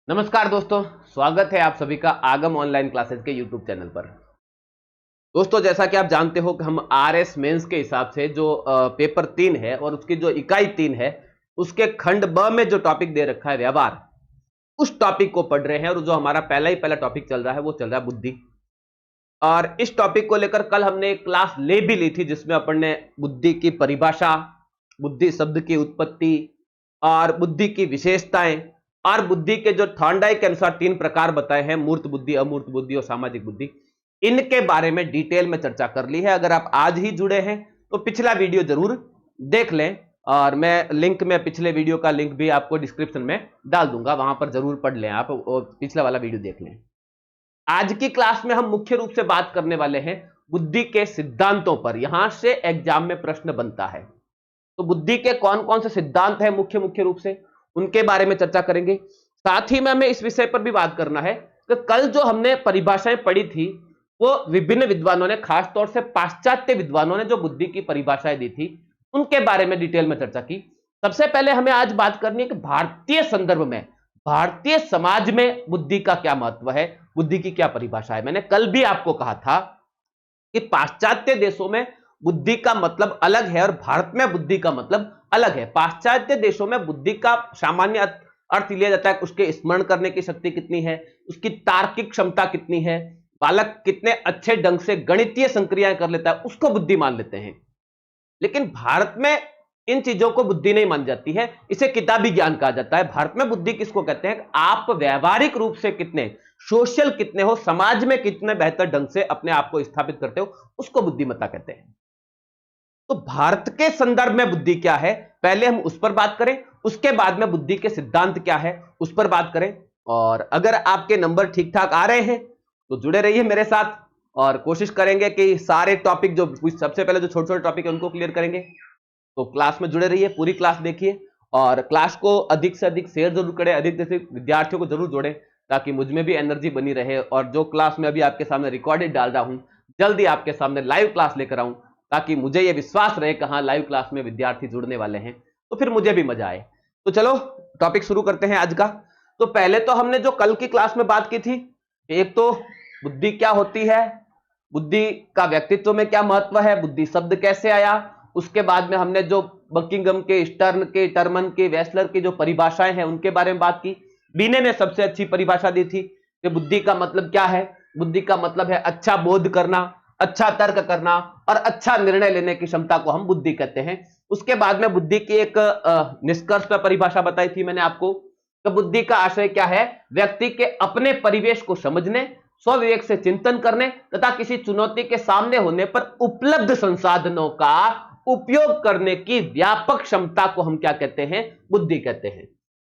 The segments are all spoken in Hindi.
नमस्कार दोस्तों, स्वागत है आप सभी का आगम ऑनलाइन क्लासेस के यूट्यूब चैनल पर। दोस्तों, जैसा कि आप जानते हो कि हम आरएस मेंस के हिसाब से जो पेपर 3 है और उसकी जो इकाई 3 है, उसके खंड ब में जो टॉपिक दे रखा है व्यवहार, उस टॉपिक को पढ़ रहे हैं। और जो हमारा पहला टॉपिक चल रहा है वो चल रहा है बुद्धि। और इस टॉपिक को लेकर कल हमने एक क्लास ले भी ली थी जिसमें अपन ने बुद्धि की परिभाषा, बुद्धि शब्द की उत्पत्ति और बुद्धि की विशेषताएं और बुद्धि के जो थॉर्नडाइक के अनुसार 3 प्रकार बताए हैं, मूर्त बुद्धि, अमूर्त बुद्धि और सामाजिक बुद्धि, इनके बारे में डिटेल में चर्चा कर ली है। अगर आप आज ही जुड़े हैं तो पिछला वीडियो जरूर देख लें और मैं लिंक में पिछले वीडियो का लिंक भी आपको डिस्क्रिप्शन में डाल दूंगा, वहां पर जरूर पढ़ लें आप और पिछला वाला वीडियो देख लें। आज की क्लास में हम मुख्य रूप से बात करने वाले हैं बुद्धि के सिद्धांतों पर। यहां से एग्जाम में प्रश्न बनता है, तो बुद्धि के कौन कौन से सिद्धांत हैं मुख्य रूप से, उनके बारे में चर्चा करेंगे। साथ ही में हमें इस विषय पर भी बात करना है कि कल जो हमने परिभाषाएं पढ़ी थी वो विभिन्न विद्वानों ने, खासतौर से पाश्चात्य विद्वानों ने जो बुद्धि की परिभाषाएं दी थी उनके बारे में डिटेल में चर्चा की। सबसे पहले हमें आज बात करनी है कि भारतीय संदर्भ में, भारतीय समाज में बुद्धि का क्या महत्व है, बुद्धि की क्या परिभाषा है। मैंने कल भी आपको कहा था कि पाश्चात्य देशों में बुद्धि का मतलब अलग है और भारत में बुद्धि का मतलब अलग है। पाश्चात्य देशों में बुद्धि का सामान्य अर्थ लिया जाता है उसके स्मरण करने की शक्ति कितनी है, उसकी तार्किक क्षमता कितनी है, बालक कितने अच्छे ढंग से गणितीय संक्रियाएं कर लेता है, उसको बुद्धि मान लेते हैं। लेकिन भारत में इन चीजों को बुद्धि नहीं मानी जाती है, इसे किताबी ज्ञान कहा जाता है। भारत में बुद्धि किसको कहते हैं? आप व्यवहारिक रूप से कितने सोशल कितने हो, समाज में कितने बेहतर ढंग से अपने आप को स्थापित करते हो, उसको बुद्धिमत्ता कहते हैं। तो भारत के संदर्भ में बुद्धि क्या है, पहले हम उस पर बात करें, उसके बाद में बुद्धि के सिद्धांत क्या है उस पर बात करें। और अगर आपके नंबर ठीक ठाक आ रहे हैं तो जुड़े रहिए मेरे साथ और कोशिश करेंगे कि सारे टॉपिक जो सबसे पहले जो छोटे छोटे टॉपिक है उनको क्लियर करेंगे। तो क्लास में जुड़े रहिए, पूरी क्लास देखिए और क्लास को अधिक से अधिक शेयर जरूर करें, अधिक से अधिक विद्यार्थियों को जरूर जोड़ें ताकि मुझ में भी एनर्जी बनी रहे। और जो क्लास में अभी आपके सामने रिकॉर्डेड डाल रहा हूं, जल्दी आपके सामने लाइव क्लास लेकर आऊं ताकि मुझे यह विश्वास रहे कि हाँ, लाइव क्लास में विद्यार्थी जुड़ने वाले हैं, तो फिर मुझे भी मजा आए। तो चलो टॉपिक शुरू करते हैं आज का। तो पहले तो हमने जो कल की क्लास में बात की थी, एक तो बुद्धि क्या होती है, बुद्धि का व्यक्तित्व में क्या महत्व है, बुद्धि शब्द कैसे आया। उसके बाद में हमने जो बकिंगम के, स्टर्न के, टर्मन के, वेस्लर की जो परिभाषाएं हैं उनके बारे में बात की। बीने ने सबसे अच्छी परिभाषा दी थी कि बुद्धि का मतलब क्या है। बुद्धि का मतलब है अच्छा बोध करना, अच्छा तर्क करना और अच्छा निर्णय लेने की क्षमता को हम बुद्धि कहते हैं। उसके बाद में बुद्धि की एक निष्कर्ष पर परिभाषा बताई थी मैंने आपको कि बुद्धि का आशय क्या है, व्यक्ति के अपने परिवेश को समझने, स्वविवेक से चिंतन करने तथा किसी चुनौती के सामने होने पर उपलब्ध संसाधनों का उपयोग करने की व्यापक क्षमता को हम क्या कहते हैं, बुद्धि कहते हैं।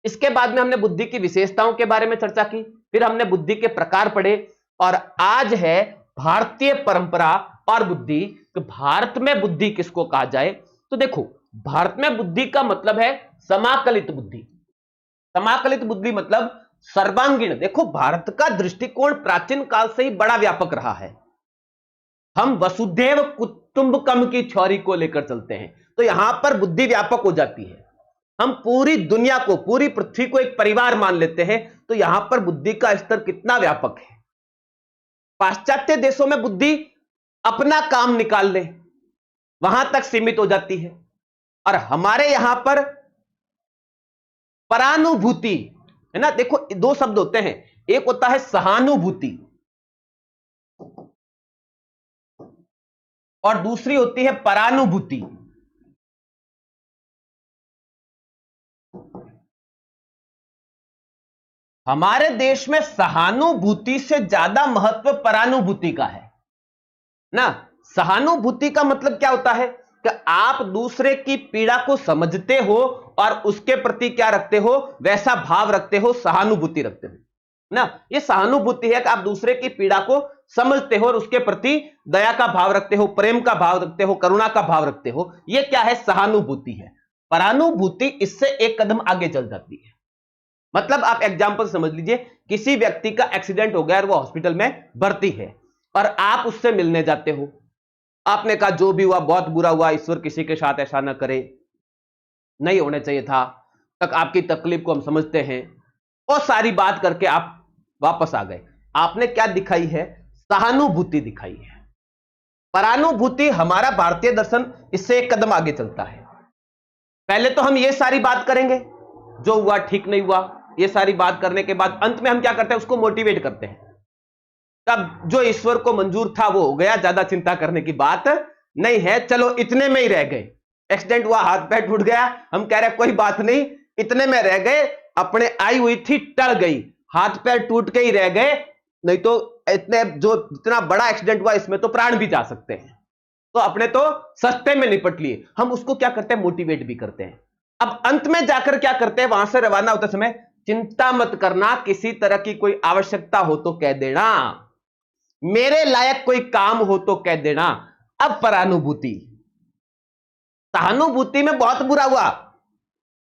इसके बाद में हमने बुद्धि की विशेषताओं के बारे में चर्चा की, फिर हमने बुद्धि के प्रकार पढ़े और आज है भारतीय परंपरा और बुद्धि। तो भारत में बुद्धि किसको कहा जाए, तो देखो भारत में बुद्धि का मतलब है समाकलित बुद्धि। समाकलित बुद्धि मतलब सर्वांगीण। देखो भारत का दृष्टिकोण प्राचीन काल से ही बड़ा व्यापक रहा है। हम वसुधैव कुटुंबकम की थ्योरी को लेकर चलते हैं, तो यहां पर बुद्धि व्यापक हो जाती है। हम पूरी दुनिया को, पूरी पृथ्वी को एक परिवार मान लेते हैं, तो यहां पर बुद्धि का स्तर कितना व्यापक है। पाश्चात्य देशों में बुद्धि अपना काम निकाल ले वहां तक सीमित हो जाती है और हमारे यहां पर परानुभूति है ना। देखो दो शब्द होते हैं, एक होता है सहानुभूति और दूसरी होती है परानुभूति। हमारे देश में सहानुभूति से ज्यादा महत्व परानुभूति का है ना। सहानुभूति का मतलब क्या होता है कि आप दूसरे की पीड़ा को समझते हो और उसके प्रति क्या रखते हो, वैसा भाव रखते हो, सहानुभूति रखते हो ना। ये सहानुभूति है कि आप दूसरे की पीड़ा को समझते हो और उसके प्रति दया का भाव रखते हो, प्रेम का भाव रखते हो, करुणा का भाव रखते हो। ये क्या है, सहानुभूति है। परानुभूति इससे एक कदम आगे चल जाती है। मतलब आप एग्जांपल समझ लीजिए, किसी व्यक्ति का एक्सीडेंट हो गया और वो हॉस्पिटल में भर्ती है और आप उससे मिलने जाते हो। आपने कहा जो भी हुआ बहुत बुरा हुआ, ईश्वर किसी के साथ ऐसा ना करे, नहीं होना चाहिए था, तक आपकी तकलीफ को हम समझते हैं। और सारी बात करके आप वापस आ गए। आपने क्या दिखाई है? सहानुभूति दिखाई है। परानुभूति हमारा भारतीय दर्शन इससे एक कदम आगे चलता है। पहले तो हम ये सारी बात करेंगे, जो हुआ ठीक नहीं हुआ, ये सारी बात करने के बाद अंत में हम क्या करते हैं? उसको मोटिवेट करते हैं। तब जो ईश्वर को मंजूर था वो हो गया, ज्यादा चिंता करने की बात नहीं है, चलो इतने में ही रह गए। एक्सीडेंट हुआ, हाथ पैर टूट गया, हम कह रहे हैं कोई बात नहीं, इतने में रह गए, अपने आई हुई थी टल गई, हाथ पैर टूट के ही रह गए, नहीं तो इतने जो इतना बड़ा एक्सीडेंट हुआ इसमें तो प्राण भी जा सकते हैं, तो अपने तो सस्ते में निपट लिए। हम उसको क्या करते हैं? मोटिवेट भी करते हैं। अब अंत में जाकर क्या करते हैं? वहां से रवाना होते समय चिंता मत करना, किसी तरह की कोई आवश्यकता हो तो कह देना, मेरे लायक कोई काम हो तो कह देना। अब परानुभूति, सहानुभूति में बहुत बुरा हुआ,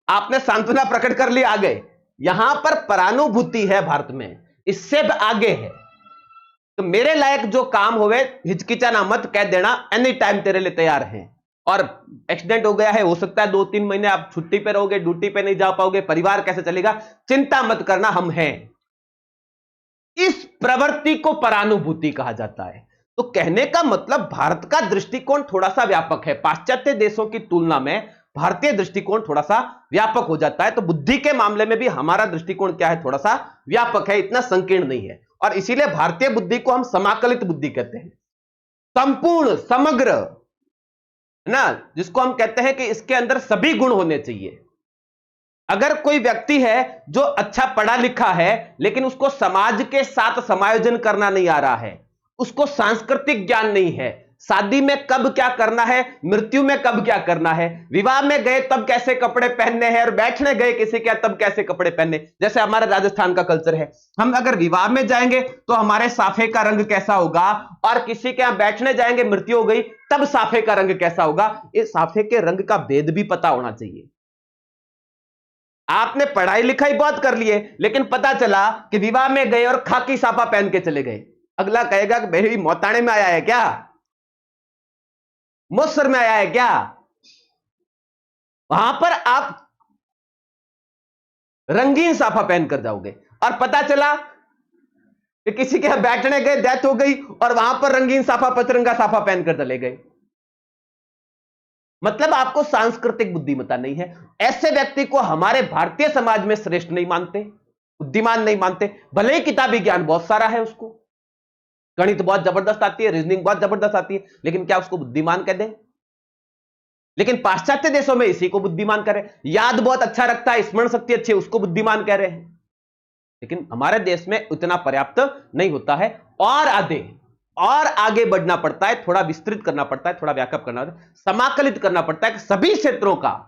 आपने सांत्वना प्रकट कर ली, आ गए। यहां पर परानुभूति है भारत में, इससे आगे है। तो मेरे लायक जो काम होवे, हिचकिचाना मत, कह देना, एनी टाइम तेरे लिए तैयार हैं। और एक्सीडेंट हो गया है, हो सकता है 2-3 महीने आप छुट्टी पे रहोगे, ड्यूटी पे नहीं जा पाओगे, परिवार कैसे चलेगा, चिंता मत करना, हम हैं। इस प्रवृत्ति को परानुभूति कहा जाता है। तो कहने का मतलब भारत का दृष्टिकोण थोड़ा सा व्यापक है, पाश्चात्य देशों की तुलना में भारतीय दृष्टिकोण थोड़ा सा व्यापक हो जाता है। तो बुद्धि के मामले में भी हमारा दृष्टिकोण क्या है? थोड़ा सा व्यापक है, इतना संकीर्ण नहीं है। और इसीलिए भारतीय बुद्धि को हम समाकलित बुद्धि कहते हैं, संपूर्ण, समग्र, है ना, जिसको हम कहते हैं कि इसके अंदर सभी गुण होने चाहिए। अगर कोई व्यक्ति है जो अच्छा पढ़ा लिखा है लेकिन उसको समाज के साथ समायोजन करना नहीं आ रहा है, उसको सांस्कृतिक ज्ञान नहीं है, शादी में कब क्या करना है, मृत्यु में कब क्या करना है, विवाह में गए तब कैसे कपड़े पहनने हैं, और बैठने गए किसी के तब कैसे कपड़े पहनने, जैसे हमारा राजस्थान का कल्चर है, हम अगर विवाह में जाएंगे तो हमारे साफे का रंग कैसा होगा, और किसी के यहां बैठने जाएंगे, मृत्यु हो गई तब साफे का रंग कैसा होगा, इस साफे के रंग का भेद भी पता होना चाहिए। आपने पढ़ाई लिखाई बहुत कर लिए लेकिन पता चला कि विवाह में गए और खाकी साफा पहन के चले गए, अगला कहेगा कि मेरी मौताने में आया है क्या, मुसर में आया है क्या। वहां पर आप रंगीन साफा पहन कर जाओगे, और पता चला कि किसी के यहां बैठने गए, डेथ हो गई, और वहां पर रंगीन साफा, पचरंगा साफा पहनकर चले गए। मतलब आपको सांस्कृतिक बुद्धिमत्ता नहीं है। ऐसे व्यक्ति को हमारे भारतीय समाज में श्रेष्ठ नहीं मानते, बुद्धिमान नहीं मानते, भले ही किताबी ज्ञान बहुत सारा है, उसको गणित बहुत जबरदस्त आती है, रीजनिंग बहुत जबरदस्त आती है, लेकिन क्या उसको बुद्धिमान कह दें? लेकिन पाश्चात्य देशों में इसी को बुद्धिमान कह रहे हैं। याद बहुत अच्छा रखता है, स्मरण शक्ति अच्छी है, उसको बुद्धिमान कह रहे हैं। लेकिन हमारे देश में उतना पर्याप्त नहीं होता है, और आगे बढ़ना पड़ता है, थोड़ा विस्तृत करना पड़ता है, थोड़ा व्यापक करना पड़ता है, समाकलित करना पड़ता है सभी क्षेत्रों का।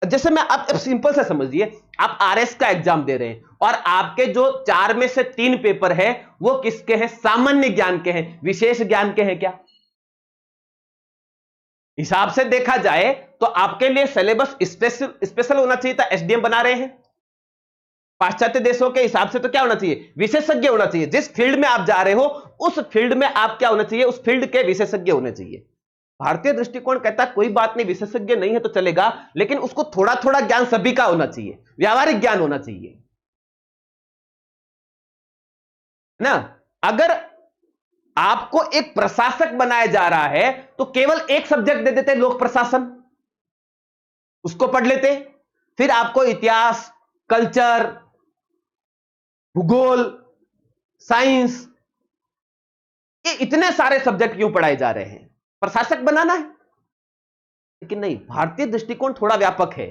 जैसे मैं आप सिंपल से समझिए, आप आरएस का एग्जाम दे रहे हैं और आपके जो 4 में से 3 पेपर है वो किसके हैं? सामान्य ज्ञान के हैं, विशेष ज्ञान के हैं क्या? हिसाब से देखा जाए तो आपके लिए सिलेबस स्पेशल होना चाहिए था, एसडीएम बना रहे हैं। पाश्चात्य देशों के हिसाब से तो क्या होना चाहिए? विशेषज्ञ होना चाहिए। जिस फील्ड में आप जा रहे हो उस फील्ड में आप क्या होना चाहिए? उस फील्ड के विशेषज्ञ होने चाहिए। भारतीय दृष्टिकोण कहता है कोई बात नहीं, विशेषज्ञ नहीं है तो चलेगा, लेकिन उसको थोड़ा थोड़ा ज्ञान सभी का होना चाहिए, व्यावहारिक ज्ञान होना चाहिए ना। अगर आपको एक प्रशासक बनाया जा रहा है तो केवल एक सब्जेक्ट दे देते, लोक प्रशासन, उसको पढ़ लेते, फिर आपको इतिहास, कल्चर, भूगोल, साइंस, ये इतने सारे सब्जेक्ट क्यों पढ़ाए जा रहे हैं? प्रशासक बनाना है। लेकिन नहीं, भारतीय दृष्टिकोण थोड़ा व्यापक है।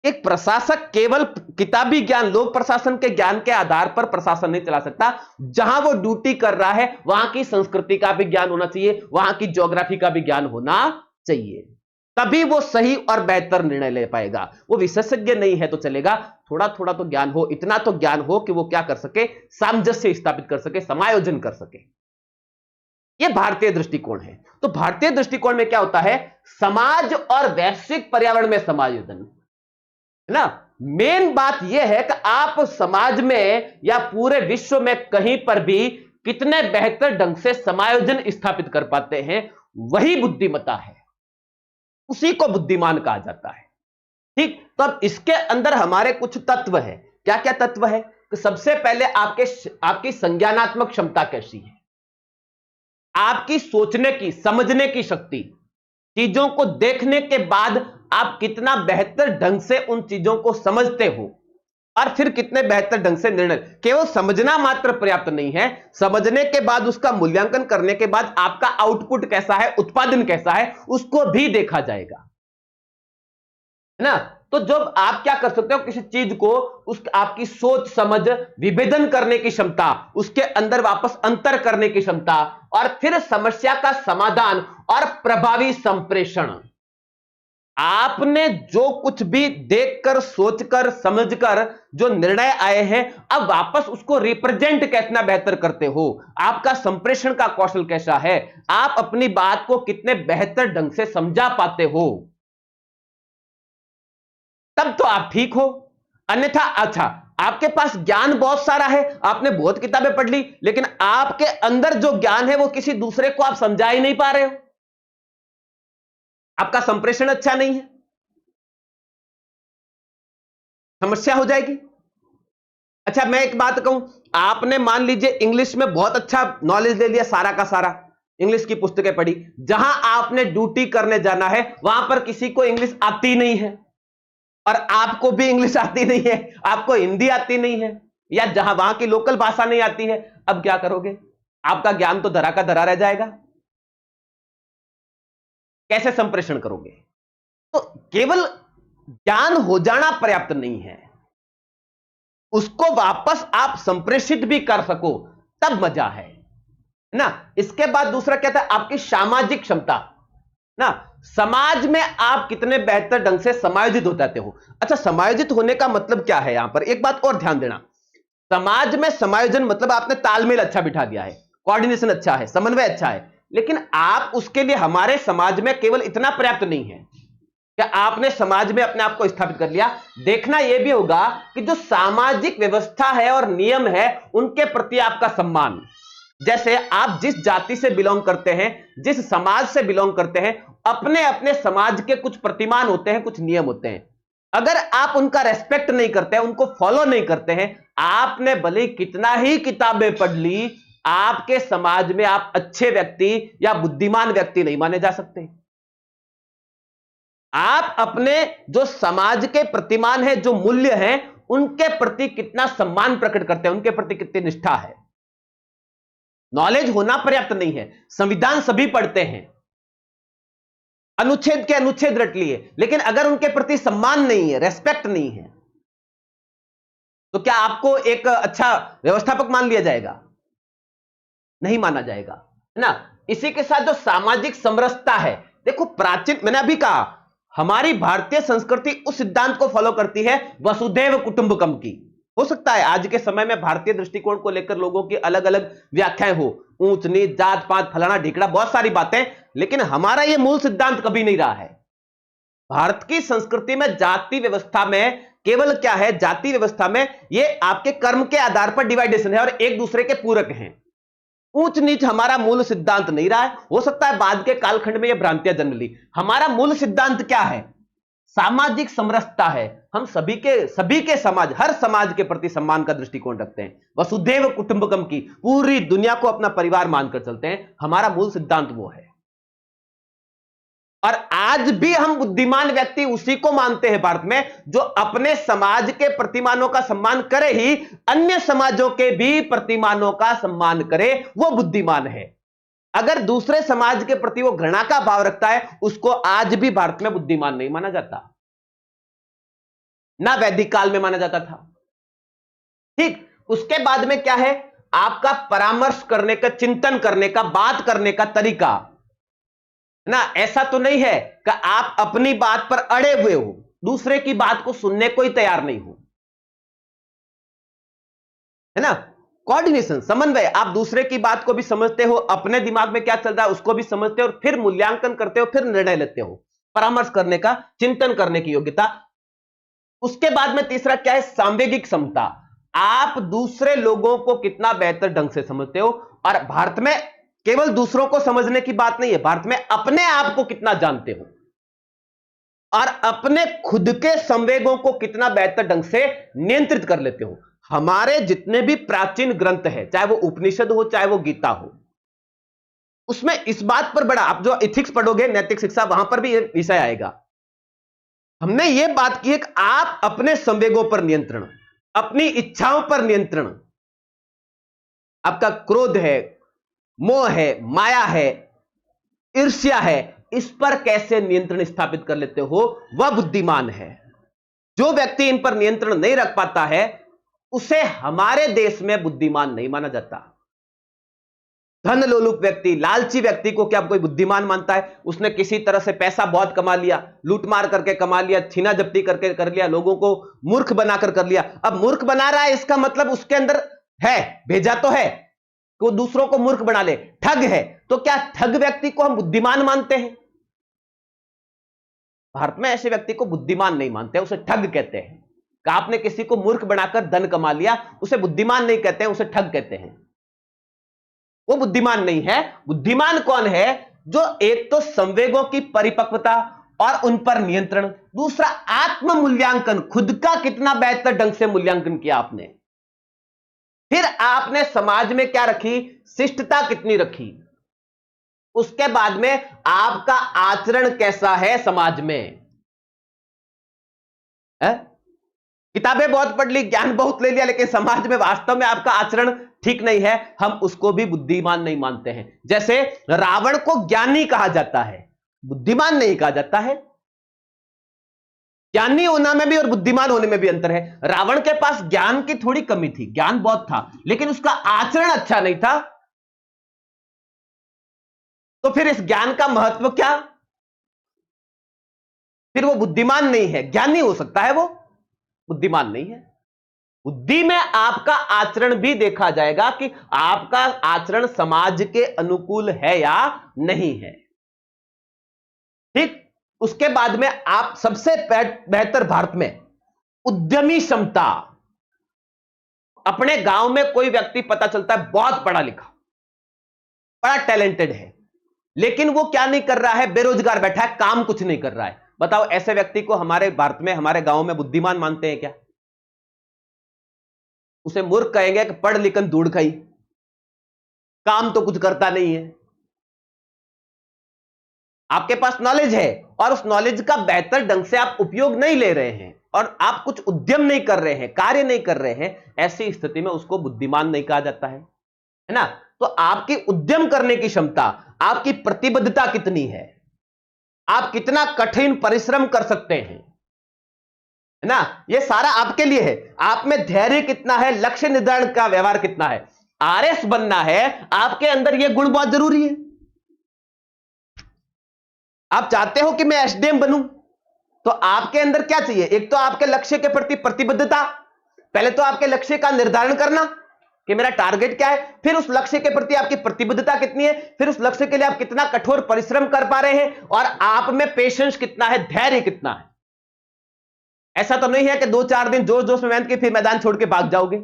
एक प्रशासक केवल किताबी ज्ञान, लोक प्रशासन के ज्ञान के आधार पर प्रशासन नहीं चला सकता। जहां वो ड्यूटी कर रहा है वहां की संस्कृति का भी ज्ञान होना चाहिए, वहां की ज्योग्राफी का भी ज्ञान होना चाहिए, तभी वो सही और बेहतर निर्णय ले पाएगा। वो विशेषज्ञ नहीं है तो चलेगा, थोड़ा थोड़ा तो ज्ञान हो, इतना तो ज्ञान हो कि वो क्या कर सके? सामंजस्य स्थापित कर सके, समायोजन कर सके। ये भारतीय दृष्टिकोण है। तो भारतीय दृष्टिकोण में क्या होता है? समाज और वैश्विक पर्यावरण में समायोजन, है ना। मेन बात यह है कि आप समाज में या पूरे विश्व में कहीं पर भी कितने बेहतर ढंग से समायोजन स्थापित कर पाते हैं, वही बुद्धिमत्ता है, उसी को बुद्धिमान कहा जाता है। ठीक, तो अब इसके अंदर हमारे कुछ तत्व हैं क्या क्या तत्व है? तो सबसे पहले आपकी संज्ञानात्मक क्षमता कैसी है, आपकी सोचने की, समझने की शक्ति, चीजों को देखने के बाद आप कितना बेहतर ढंग से उन चीजों को समझते हो और फिर कितने बेहतर ढंग से निर्णय। केवल समझना मात्र पर्याप्त नहीं है, समझने के बाद उसका मूल्यांकन करने के बाद आपका आउटपुट कैसा है, उत्पादन कैसा है, उसको भी देखा जाएगा, है ना। तो जब आप क्या कर सकते हो, किसी चीज को आपकी सोच समझ, विभेदन करने की क्षमता, उसके अंदर वापस अंतर करने की क्षमता, और फिर समस्या का समाधान और प्रभावी संप्रेषण। आपने जो कुछ भी देखकर, सोचकर, समझकर जो निर्णय आए हैं, अब वापस उसको रिप्रेजेंट कितना बेहतर करते हो, आपका संप्रेषण का कौशल कैसा है, आप अपनी बात को कितने बेहतर ढंग से समझा पाते हो, तब तो आप ठीक हो। अन्यथा अच्छा, आपके पास ज्ञान बहुत सारा है, आपने बहुत किताबें पढ़ ली, लेकिन आपके अंदर जो ज्ञान है वो किसी दूसरे को आप समझा ही नहीं पा रहे हो, आपका संप्रेषण अच्छा नहीं है, समस्या हो जाएगी। अच्छा, मैं एक बात कहूं, आपने मान लीजिए इंग्लिश में बहुत अच्छा नॉलेज ले लिया, सारा का सारा इंग्लिश की पुस्तकें पढ़ी, जहां आपने ड्यूटी करने जाना है वहां पर किसी को इंग्लिश आती नहीं है, और आपको भी इंग्लिश आती नहीं है, आपको हिंदी आती नहीं है, या जहां वहां की लोकल भाषा नहीं आती है, अब क्या करोगे? आपका ज्ञान तो धरा का धरा रह जाएगा, कैसे संप्रेषण करोगे? तो केवल ज्ञान हो जाना पर्याप्त नहीं है, उसको वापस आप संप्रेषित भी कर सको, तब मजा है ना। इसके बाद दूसरा क्या था, आपकी सामाजिक क्षमता ना, समाज में आप कितने बेहतर ढंग से समायोजित हो जाते हो। अच्छा, समायोजित होने का मतलब क्या है? यहां पर एक बात और ध्यान देना, समाज में समायोजन मतलब आपने तालमेल अच्छा बिठा दिया है, कोऑर्डिनेशन अच्छा है, समन्वय अच्छा है, लेकिन आप उसके लिए हमारे समाज में केवल इतना पर्याप्त नहीं है कि आपने समाज में अपने आप को स्थापित कर लिया। देखना यह भी होगा कि जो सामाजिक व्यवस्था है और नियम है, उनके प्रति आपका सम्मान। जैसे आप जिस जाति से बिलोंग करते हैं, जिस समाज से बिलोंग करते हैं, अपने अपने समाज के कुछ प्रतिमान होते हैं, कुछ नियम होते हैं, अगर आप उनका रेस्पेक्ट नहीं करते हैं, उनको फॉलो नहीं करते हैं, आपने भले कितना ही किताबें पढ़ ली, आपके समाज में आप अच्छे व्यक्ति या बुद्धिमान व्यक्ति नहीं माने जा सकते। आप अपने जो समाज के प्रतिमान है, जो मूल्य हैं, उनके प्रति कितना सम्मान प्रकट करते हैं, उनके प्रति कितनी निष्ठा है। नॉलेज होना पर्याप्त नहीं है, संविधान सभी पढ़ते हैं, अनुच्छेद के अनुच्छेद रट लिए, लेकिन अगर उनके प्रति सम्मान नहीं है, रेस्पेक्ट नहीं है, तो क्या आपको एक अच्छा व्यवस्थापक मान लिया जाएगा? नहीं माना जाएगा, है ना। इसी के साथ जो सामाजिक समरसता है, देखो प्राचीन, मैंने अभी कहा, हमारी भारतीय संस्कृति उस सिद्धांत को फॉलो करती है वसुधैव कुटुंबकम की। हो सकता है आज के समय में भारतीय दृष्टिकोण को लेकर लोगों की अलग अलग व्याख्याएं हो, ऊंच नीच, जात पात, फलाना ढिकड़ा, बहुत सारी बातें, लेकिन हमारा यह मूल सिद्धांत कभी नहीं रहा है। भारत की संस्कृति में जाति व्यवस्था में केवल क्या है, जाति व्यवस्था में यह आपके कर्म के आधार पर डिवाइडेशन है और एक दूसरे के पूरक हैं। ऊंच नीच हमारा मूल सिद्धांत नहीं रहा है। हो सकता है बाद के कालखंड में यह भ्रांतियां जन्म ली। हमारा मूल सिद्धांत क्या है? सामाजिक समरसता है। हम सभी के समाज, हर समाज के प्रति सम्मान का दृष्टिकोण रखते हैं, वसुधैव कुटुंबकम की, पूरी दुनिया को अपना परिवार मानकर चलते हैं। हमारा मूल सिद्धांत वो है, और आज भी हम बुद्धिमान व्यक्ति उसी को मानते हैं भारत में, जो अपने समाज के प्रतिमानों का सम्मान करे ही अन्य समाजों के भी प्रतिमानों का सम्मान करे, वो बुद्धिमान है। अगर दूसरे समाज के प्रति वो घृणा का भाव रखता है, उसको आज भी भारत में बुद्धिमान नहीं माना जाता, ना वैदिक काल में माना जाता था। ठीक, उसके बाद में क्या है, आपका परामर्श करने का, चिंतन करने का, बात करने का तरीका ना। ऐसा तो नहीं है कि आप अपनी बात पर अड़े हुए हो, दूसरे की बात को सुनने को ही तैयार नहीं हो, है ना। कोऑर्डिनेशन, समन्वय, आप दूसरे की बात को भी समझते हो, अपने दिमाग में क्या चल रहा है उसको भी समझते हो, और फिर मूल्यांकन करते हो, फिर निर्णय लेते हो। परामर्श करने का, चिंतन करने की योग्यता। उसके बाद में तीसरा क्या है, सांवेगिक क्षमता। आप दूसरे लोगों को कितना बेहतर ढंग से समझते हो, और भारत में केवल दूसरों को समझने की बात नहीं है, भारत में अपने आप को कितना जानते हो। और अपने खुद के संवेगों को कितना बेहतर ढंग से नियंत्रित कर लेते हो। हमारे जितने भी प्राचीन ग्रंथ हैं, चाहे वो उपनिषद हो चाहे वो गीता हो, उसमें इस बात पर बड़ा, आप जो इथिक्स पढ़ोगे, नैतिक शिक्षा, वहां पर भी ये विषय आएगा। हमने ये बात की है कि आप अपने संवेगों पर नियंत्रण, अपनी इच्छाओं पर नियंत्रण, आपका क्रोध है, मोह है, माया है, ईर्ष्या है, इस पर कैसे नियंत्रण स्थापित कर लेते हो, वह बुद्धिमान है। जो व्यक्ति इन पर नियंत्रण नहीं रख पाता है, उसे हमारे देश में बुद्धिमान नहीं माना जाता। धन लोलुप व्यक्ति, लालची व्यक्ति को क्या कोई बुद्धिमान मानता है? उसने किसी तरह से पैसा बहुत कमा लिया, लूटमार करके कमा लिया, छीना झपटी करके कर लिया, लोगों को मूर्ख बनाकर कर लिया। अब मूर्ख बना रहा है, इसका मतलब उसके अंदर है, भेजा तो है कि वो दूसरों को मूर्ख बना ले। ठग है, तो क्या ठग व्यक्ति को हम बुद्धिमान मानते हैं? भारत में ऐसे व्यक्ति को बुद्धिमान नहीं मानते, उसे ठग कहते हैं। कि आपने किसी को मूर्ख बनाकर धन कमा लिया, उसे बुद्धिमान नहीं कहते हैं, उसे ठग कहते हैं। वो बुद्धिमान नहीं है। बुद्धिमान कौन है? जो एक तो संवेगों की परिपक्वता और उन पर नियंत्रण, दूसरा आत्म मूल्यांकन, खुद का कितना बेहतर ढंग से मूल्यांकन किया आपने। फिर आपने समाज में क्या रखी, शिष्टता कितनी रखी, उसके बाद में आपका आचरण कैसा है समाज में। किताबें बहुत पढ़ ली, ज्ञान बहुत ले लिया, लेकिन समाज में वास्तव में आपका आचरण ठीक नहीं है, हम उसको भी बुद्धिमान नहीं मानते हैं। जैसे रावण को ज्ञानी कहा जाता है, बुद्धिमान नहीं कहा जाता है। ज्ञानी होना में भी और बुद्धिमान होने में भी अंतर है। रावण के पास ज्ञान की थोड़ी कमी थी, ज्ञान बहुत था, लेकिन उसका आचरण अच्छा नहीं था। तो फिर इस ज्ञान का महत्व क्या? फिर वो बुद्धिमान नहीं है। ज्ञानी हो सकता है, वो बुद्धिमान नहीं है। बुद्धि में आपका आचरण भी देखा जाएगा कि आपका आचरण समाज के अनुकूल है या नहीं है। ठीक, उसके बाद में आप सबसे बेहतर भारत में उद्यमी क्षमता। अपने गांव में कोई व्यक्ति पता चलता है बहुत पढ़ा लिखा, बड़ा टैलेंटेड है, लेकिन वो क्या नहीं कर रहा है, बेरोजगार बैठा है, काम कुछ नहीं कर रहा है। बताओ, ऐसे व्यक्ति को हमारे भारत में, हमारे गांव में बुद्धिमान मानते हैं क्या? उसे मूर्ख कहेंगे कि पढ़ लिखन दूड़ खाई, काम तो कुछ करता नहीं है। आपके पास नॉलेज है और उस नॉलेज का बेहतर ढंग से आप उपयोग नहीं ले रहे हैं और आप कुछ उद्यम नहीं कर रहे हैं, कार्य नहीं कर रहे हैं, ऐसी स्थिति में उसको बुद्धिमान नहीं कहा जाता है ना? तो आपकी उद्यम करने की क्षमता, आपकी प्रतिबद्धता कितनी है, आप कितना कठिन परिश्रम कर सकते हैं, है ना? ये सारा आपके लिए है। आप में धैर्य कितना है, लक्ष्य निर्धारण का व्यवहार कितना है। आरएस बनना है, आपके अंदर ये गुण बहुत जरूरी है। आप चाहते हो कि मैं एसडीएम बनूं, तो आपके अंदर क्या चाहिए? एक तो आपके लक्ष्य के प्रति प्रतिबद्धता। पहले तो आपके लक्ष्य का निर्धारण करना कि मेरा टारगेट क्या है, फिर उस लक्ष्य के प्रति आपकी प्रतिबद्धता कितनी है, फिर उस लक्ष्य के लिए आप कितना कठोर परिश्रम कर पा रहे हैं, और आप में पेशेंस कितना है, धैर्य कितना है। ऐसा तो नहीं है कि 2-4 दिन जोश जोश में मेहनत की फिर मैदान छोड़ के भाग जाओगे,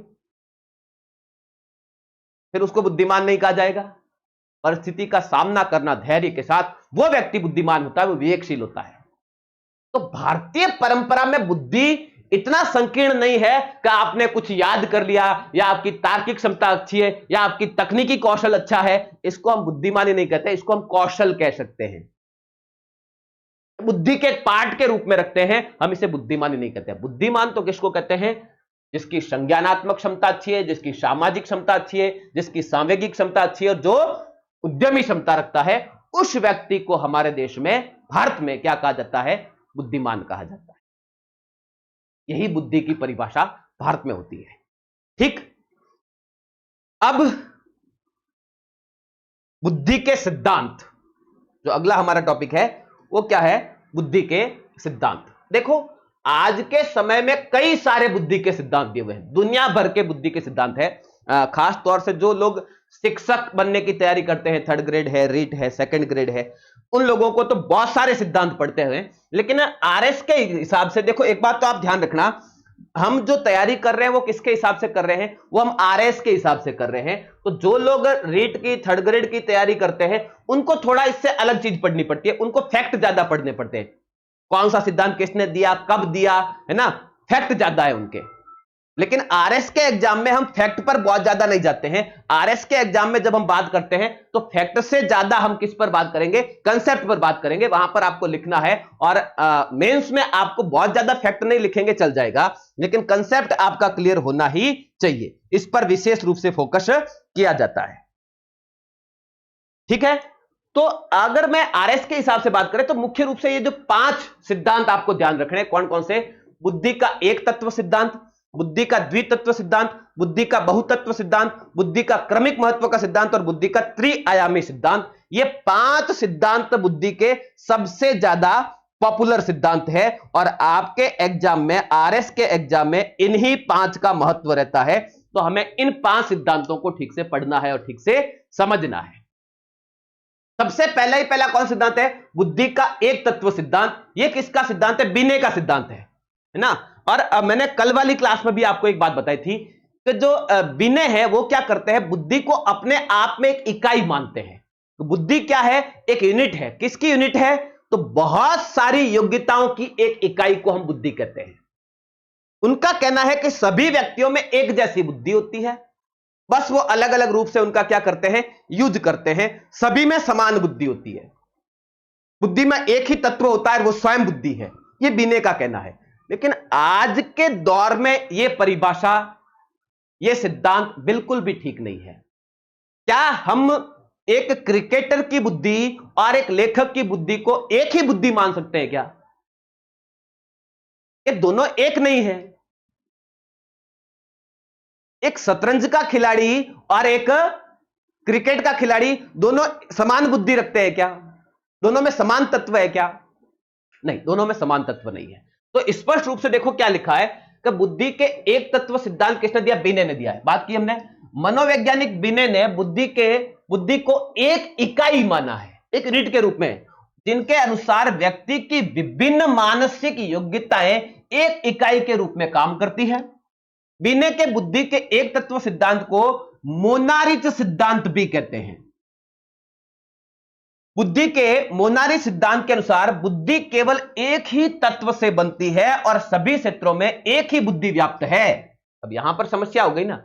फिर उसको बुद्धिमान नहीं कहा जाएगा। परिस्थिति का सामना करना धैर्य के साथ, वो व्यक्ति बुद्धिमान होता है, वो विवेकशील होता है। तो भारतीय परंपरा में बुद्धि इतना संकीर्ण नहीं है कि आपने कुछ याद कर लिया, या आपकी तार्किक क्षमता अच्छी है, या आपकी तकनीकी कौशल अच्छा है, इसको हम बुद्धिमानी नहीं कहते, इसको हम कौशल कह सकते हैं। बुद्धि के एक पार्ट के रूप में रखते हैं, हम इसे बुद्धिमानी नहीं कहते। बुद्धिमान तो किसको कहते हैं? जिसकी संज्ञानात्मक क्षमता अच्छी है, जिसकी सामाजिक क्षमता अच्छी है, जिसकी सांवेगिक क्षमता अच्छी है, और जो उद्यमी क्षमता रखता है, उस व्यक्ति को हमारे देश में, भारत में क्या कहा जाता है? बुद्धिमान कहा जाता है। यही बुद्धि की परिभाषा भारत में होती है। ठीक, अब बुद्धि के सिद्धांत, जो अगला हमारा टॉपिक है, वो क्या है? बुद्धि के सिद्धांत। देखो, आज के समय में कई सारे बुद्धि के सिद्धांत दिए हुए हैं, दुनिया भर के बुद्धि के सिद्धांत है। खास तौर से जो लोग शिक्षक बनने की तैयारी करते हैं, 3rd ग्रेड है, रीट है, 2nd ग्रेड है, उन लोगों को तो बहुत सारे सिद्धांत पढ़ते हैं। लेकिन आरएस के हिसाब से देखो, एक बात तो आप ध्यान रखना, हम जो तैयारी कर रहे हैं वो किसके हिसाब से कर रहे हैं? वो हम आरएस के हिसाब से कर रहे हैं। तो जो लोग रीट की 3rd ग्रेड की तैयारी करते हैं, उनको थोड़ा इससे अलग चीज पढ़नी पड़ती है, उनको फैक्ट ज्यादा पढ़ने पड़ते हैं। कौन सा सिद्धांत किसने दिया, कब दिया, है ना, फैक्ट ज्यादा है उनके। लेकिन आरएस के एग्जाम में हम फैक्ट पर बहुत ज्यादा नहीं जाते हैं। आरएस के एग्जाम में जब हम बात करते हैं तो फैक्ट से ज्यादा हम किस पर बात करेंगे, कंसेप्ट पर बात करेंगे, वहां पर आपको लिखना है। और मेंस में आपको बहुत ज्यादा फैक्ट नहीं लिखेंगे, चल जाएगा, लेकिन कंसेप्ट आपका क्लियर होना ही चाहिए, इस पर विशेष रूप से फोकस किया जाता है। ठीक है, तो अगर मैं आरएस के हिसाब से बात करें तो मुख्य रूप से ये जो 5 सिद्धांत आपको ध्यान रखने हैं, कौन कौन से, बुद्धि का एक तत्व सिद्धांत, बुद्धि का द्वितत्व सिद्धांत, बुद्धि का बहुतत्व सिद्धांत, बुद्धि का क्रमिक महत्व का सिद्धांत और बुद्धि का त्रिआयामी सिद्धांत। ये 5 सिद्धांत बुद्धि के सबसे ज्यादा पॉपुलर सिद्धांत है और आपके एग्जाम में, आरएस के एग्जाम में इन्हीं 5 का महत्व रहता है। तो हमें इन 5 सिद्धांतों को ठीक से पढ़ना है और ठीक से समझना है। सबसे पहला कौन सिद्धांत है, बुद्धि का एक तत्व सिद्धांत। ये किसका सिद्धांत है, बिने का सिद्धांत है ना। और मैंने कल वाली क्लास में भी आपको एक बात बताई थी कि जो बिने है वो क्या करते हैं, बुद्धि को अपने आप में एक इकाई मानते हैं। तो बुद्धि क्या है, एक यूनिट है। किसकी यूनिट है, तो बहुत सारी योग्यताओं की एक इकाई को हम बुद्धि कहते हैं। उनका कहना है कि सभी व्यक्तियों में एक जैसी बुद्धि होती है, बस वो अलग अलग रूप से उनका क्या करते हैं, यूज करते हैं। सभी में समान बुद्धि होती है, बुद्धि में एक ही तत्व होता है, वो स्वयं बुद्धि है, ये बिने का कहना है। लेकिन आज के दौर में यह परिभाषा, यह सिद्धांत बिल्कुल भी ठीक नहीं है। क्या हम एक क्रिकेटर की बुद्धि और एक लेखक की बुद्धि को एक ही बुद्धि मान सकते हैं क्या? ये दोनों एक नहीं है। एक शतरंज का खिलाड़ी और एक क्रिकेट का खिलाड़ी दोनों समान बुद्धि रखते हैं क्या? दोनों में समान तत्व है क्या? नहीं, दोनों में समान तत्व नहीं है। तो स्पष्ट रूप से देखो क्या लिखा है कि बुद्धि के एक तत्व सिद्धांत किसने दिया, बिने ने दिया है। बात की हमने, मनोवैज्ञानिक बिने ने बुद्धि को एक इकाई माना है, एक यूनिट के रूप में, जिनके अनुसार व्यक्ति की विभिन्न मानसिक योग्यताएं एक इकाई के रूप में काम करती है। बिने के बुद्धि के एक तत्व सिद्धांत को मोनारिच सिद्धांत भी कहते हैं। बुद्धि के मोनारिच सिद्धांत के अनुसार बुद्धि केवल एक ही तत्व से बनती है और सभी क्षेत्रों में एक ही बुद्धि व्याप्त है। अब यहां पर समस्या हो गई ना,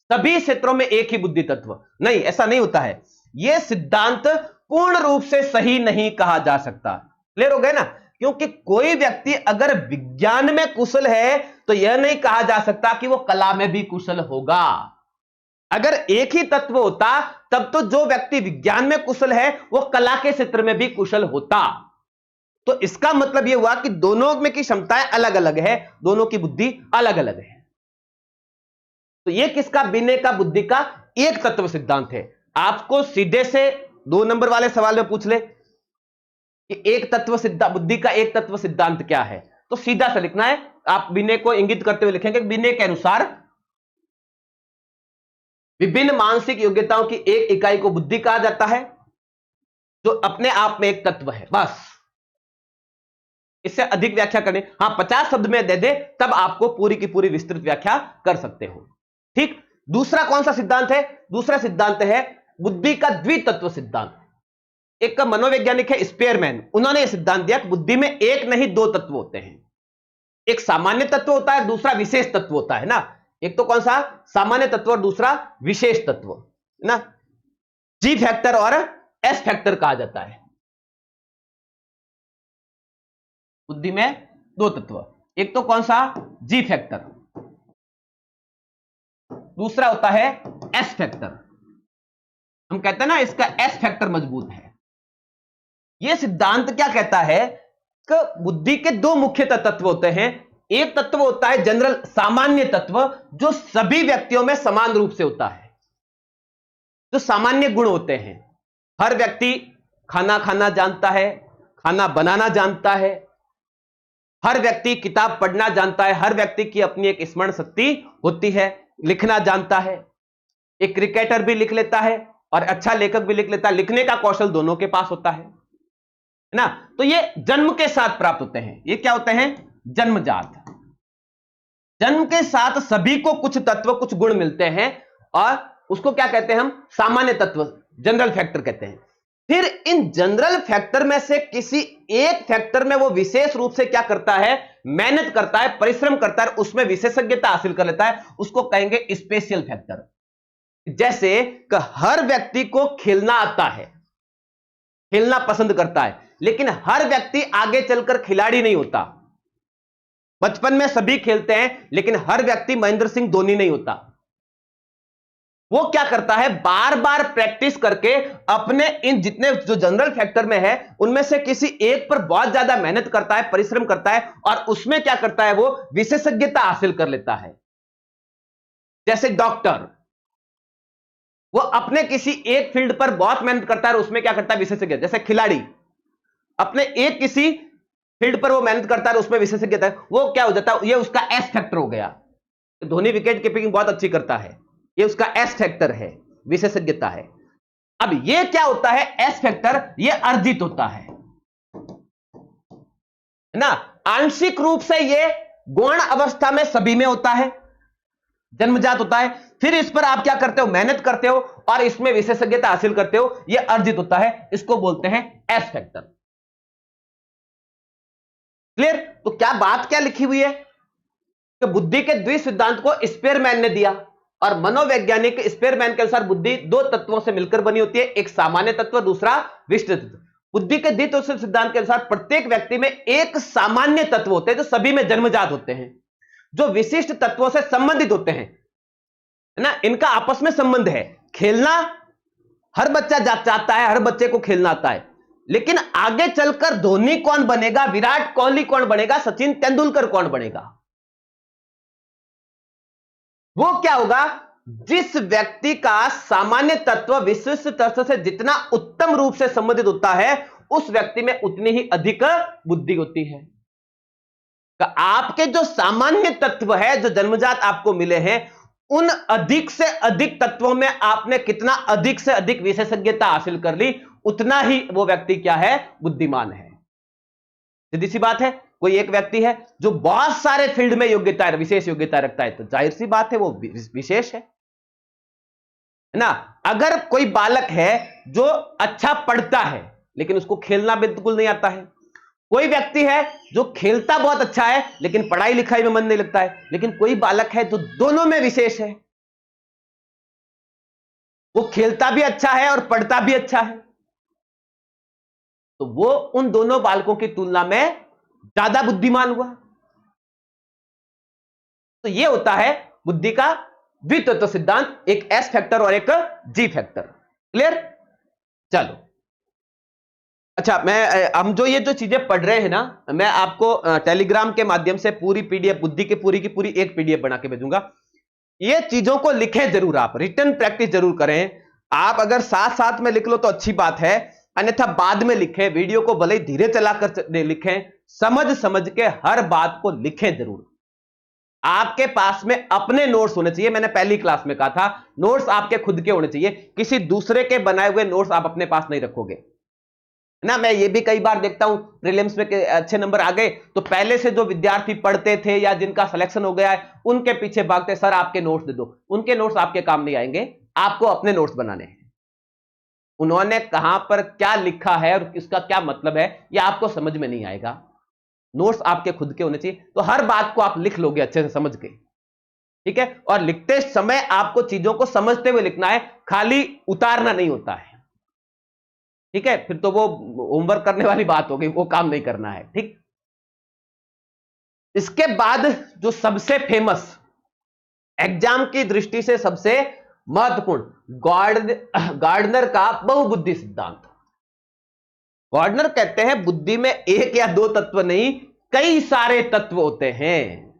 सभी क्षेत्रों में एक ही बुद्धि तत्व, नहीं, ऐसा नहीं होता है। यह सिद्धांत पूर्ण रूप से सही नहीं कहा जा सकता। क्लियर हो गए ना? क्योंकि कोई व्यक्ति अगर विज्ञान में कुशल है तो यह नहीं कहा जा सकता कि वो कला में भी कुशल होगा। अगर एक ही तत्व होता तब तो जो व्यक्ति विज्ञान में कुशल है वो कला के क्षेत्र में भी कुशल होता। तो इसका मतलब यह हुआ कि दोनों में की क्षमताएं अलग अलग है, दोनों की बुद्धि अलग अलग है। तो यह किसका, बिने का बुद्धि का एक तत्व सिद्धांत है। आपको सीधे से 2 नंबर वाले सवाल में पूछ ले कि एक तत्व सिद्धांत, बुद्धि का एक तत्व सिद्धांत क्या है, तो सीधा सा लिखना है। आप बिने को इंगित करते हुए लिखेंगे, बिने के अनुसार विभिन्न मानसिक योग्यताओं की एक इकाई को बुद्धि कहा जाता है, जो अपने आप में एक तत्व है। बस, इससे अधिक व्याख्या करने, हां 50 शब्द में दे दे तब आपको पूरी की पूरी विस्तृत व्याख्या कर सकते हो। ठीक, दूसरा कौन सा सिद्धांत है? दूसरा सिद्धांत है बुद्धि का द्वितत्व सिद्धांत। एक मनोवैज्ञानिक है स्पेयरमैन, उन्होंने यह सिद्धांत दिया कि बुद्धि में एक नहीं 2 तत्व होते हैं। एक सामान्य तत्व होता है, दूसरा विशेष तत्व होता है ना। एक तो कौन सा, सामान्य तत्व, और दूसरा विशेष तत्व ना। जी फैक्टर और एस फैक्टर कहा जाता है। बुद्धि में 2 तत्व, एक तो कौन सा, जी फैक्टर, दूसरा होता है एस फैक्टर। हम कहते हैं ना इसका एस फैक्टर मजबूत है। यह सिद्धांत क्या कहता है कि बुद्धि के 2 मुख्य तत्व होते हैं। एक तत्व होता है जनरल, सामान्य तत्व, जो सभी व्यक्तियों में समान रूप से होता है, जो सामान्य गुण होते हैं। हर व्यक्ति खाना खाना जानता है, खाना बनाना जानता है, हर व्यक्ति किताब पढ़ना जानता है, हर व्यक्ति की अपनी एक स्मरण शक्ति होती है, लिखना जानता है। एक क्रिकेटर भी लिख लेता है और अच्छा लेखक भी लिख लेता है। लिखने का कौशल दोनों के पास होता है ना। तो ये जन्म के साथ प्राप्त होते हैं। ये क्या होते हैं, जन्मजात। जन्म के साथ सभी को कुछ तत्व, कुछ गुण मिलते हैं और उसको क्या कहते हैं हम, सामान्य तत्व, जनरल फैक्टर कहते हैं। फिर इन जनरल फैक्टर में से किसी एक फैक्टर में वो विशेष रूप से क्या करता है, मेहनत करता है, परिश्रम करता है, उसमें विशेषज्ञता हासिल कर लेता है, उसको कहेंगे स्पेशल फैक्टर। जैसे कि हर व्यक्ति को खेलना आता है, खेलना पसंद करता है, लेकिन हर व्यक्ति आगे चलकर खिलाड़ी नहीं होता। बचपन में सभी खेलते हैं, लेकिन हर व्यक्ति महेंद्र सिंह धोनी नहीं होता। वो क्या करता है, बार बार प्रैक्टिस करके अपने इन जितने जो जनरल फैक्टर में है उनमें से किसी एक पर बहुत ज्यादा मेहनत करता है, परिश्रम करता है, और उसमें क्या करता है, वो विशेषज्ञता हासिल कर लेता है। जैसे डॉक्टर, वो अपने किसी एक फील्ड पर बहुत मेहनत करता है और उसमें क्या करता है, विशेषज्ञ। जैसे खिलाड़ी अपने एक किसी फील्ड पर वो मेहनत करता है, उसमें विशेषज्ञता है, वो क्या हो जाता है, ये उसका एस फैक्टर हो गया। धोनी विकेट कीपिंग बहुत अच्छी करता है, ये उसका एस फैक्टर है, विशेषज्ञता है। अब ये क्या होता है, एस फैक्टर, ये अर्जित होता है ना। आंशिक रूप से ये गौण अवस्था में सभी में होता है, जन्मजात होता है। फिर इस पर आप क्या करते हो, मेहनत करते हो और इसमें विशेषज्ञता हासिल करते हो, यह अर्जित होता है, इसको बोलते हैं एस फैक्टर। क्लियर? तो क्या बात क्या लिखी हुई है कि बुद्धि के द्वि सिद्धांत को स्पेयरमैन ने दिया, और मनोवैज्ञानिक स्पेयरमैन के अनुसार बुद्धि दो तत्वों से मिलकर बनी होती है, एक सामान्य तत्व, दूसरा विशिष्ट तत्व। बुद्धि के द्वितत्व सिद्धांत के अनुसार प्रत्येक व्यक्ति में एक सामान्य तत्व होते हैं जो सभी में जन्मजात होते हैं, जो विशिष्ट तत्वों से संबंधित होते हैं, है ना। इनका आपस में संबंध है। खेलना हर बच्चा चाहता है, हर बच्चे को खेलना आता है, लेकिन आगे चलकर धोनी कौन बनेगा, विराट कोहली कौन बनेगा, सचिन तेंदुलकर कौन बनेगा, वो क्या होगा, जिस व्यक्ति का सामान्य तत्व विशिष्ट तत्व से जितना उत्तम रूप से संबंधित होता है, उस व्यक्ति में उतनी ही अधिक बुद्धि होती है। तो आपके जो सामान्य तत्व है, जो जन्मजात आपको मिले हैं, उन अधिक से अधिक तत्वों में आपने कितना अधिक से अधिक विशेषज्ञता हासिल कर ली, उतना ही वो व्यक्ति क्या है, बुद्धिमान है। सीधी सी बात है। कोई एक व्यक्ति है जो बहुत सारे फील्ड में योग्यता, विशेष योग्यता रखता है, तो जाहिर सी बात है वो विशेष है ना। अगर कोई बालक है जो अच्छा पढ़ता है लेकिन उसको खेलना बिल्कुल नहीं आता है, कोई व्यक्ति है जो खेलता बहुत अच्छा है लेकिन पढ़ाई लिखाई में मन नहीं लगता है, लेकिन कोई बालक है जो दोनों में विशेष है, वो खेलता भी अच्छा है और पढ़ता भी अच्छा है, तो वो उन दोनों बालकों की तुलना में ज्यादा बुद्धिमान हुआ। तो ये होता है बुद्धि का द्वितत्व सिद्धांत, एक एस फैक्टर और एक जी फैक्टर। क्लियर? चलो, अच्छा, हम जो ये जो चीजें पढ़ रहे हैं ना, मैं आपको टेलीग्राम के माध्यम से पूरी पीडीएफ, बुद्धि की पूरी एक पीडीएफ बना के भेजूंगा। ये चीजों को लिखें जरूर, आप रिटर्न प्रैक्टिस जरूर करें। आप अगर साथ साथ में लिख लो तो अच्छी बात है, अन्यथा बाद में लिखें। वीडियो को भले ही धीरे चलाकर लिखें, समझ समझ के हर बात को लिखें जरूर। आपके पास में अपने नोट्स होने चाहिए। मैंने पहली क्लास में कहा था, नोट्स आपके खुद के होने चाहिए, किसी दूसरे के बनाए हुए नोट्स आप अपने पास नहीं रखोगे ना। मैं ये भी कई बार देखता हूं, प्रीलिम्स में अच्छे नंबर आ गए तो पहले से जो विद्यार्थी पढ़ते थे या जिनका सिलेक्शन हो गया है, उनके पीछे भागते, सर आपके नोट्स दे दो। उनके नोट्स आपके काम नहीं आएंगे, आपको अपने नोट्स बनाने हैं। उन्होंने कहां पर क्या लिखा है और इसका क्या मतलब है, यह आपको समझ में नहीं आएगा। नोट्स आपके खुद के होने चाहिए, तो हर बात को आप लिख लोगे अच्छे से समझ के, ठीक है। और लिखते समय आपको चीजों को समझते हुए लिखना है, खाली उतारना नहीं होता है, ठीक है। फिर तो वो होमवर्क करने वाली बात हो गई, वो काम नहीं करना है, ठीक। इसके बाद जो सबसे फेमस, एग्जाम की दृष्टि से सबसे महत्वपूर्ण, गार्डनर का बहुबुद्धि सिद्धांत। गार्डनर कहते हैं बुद्धि में एक या दो तत्व नहीं, कई सारे तत्व होते हैं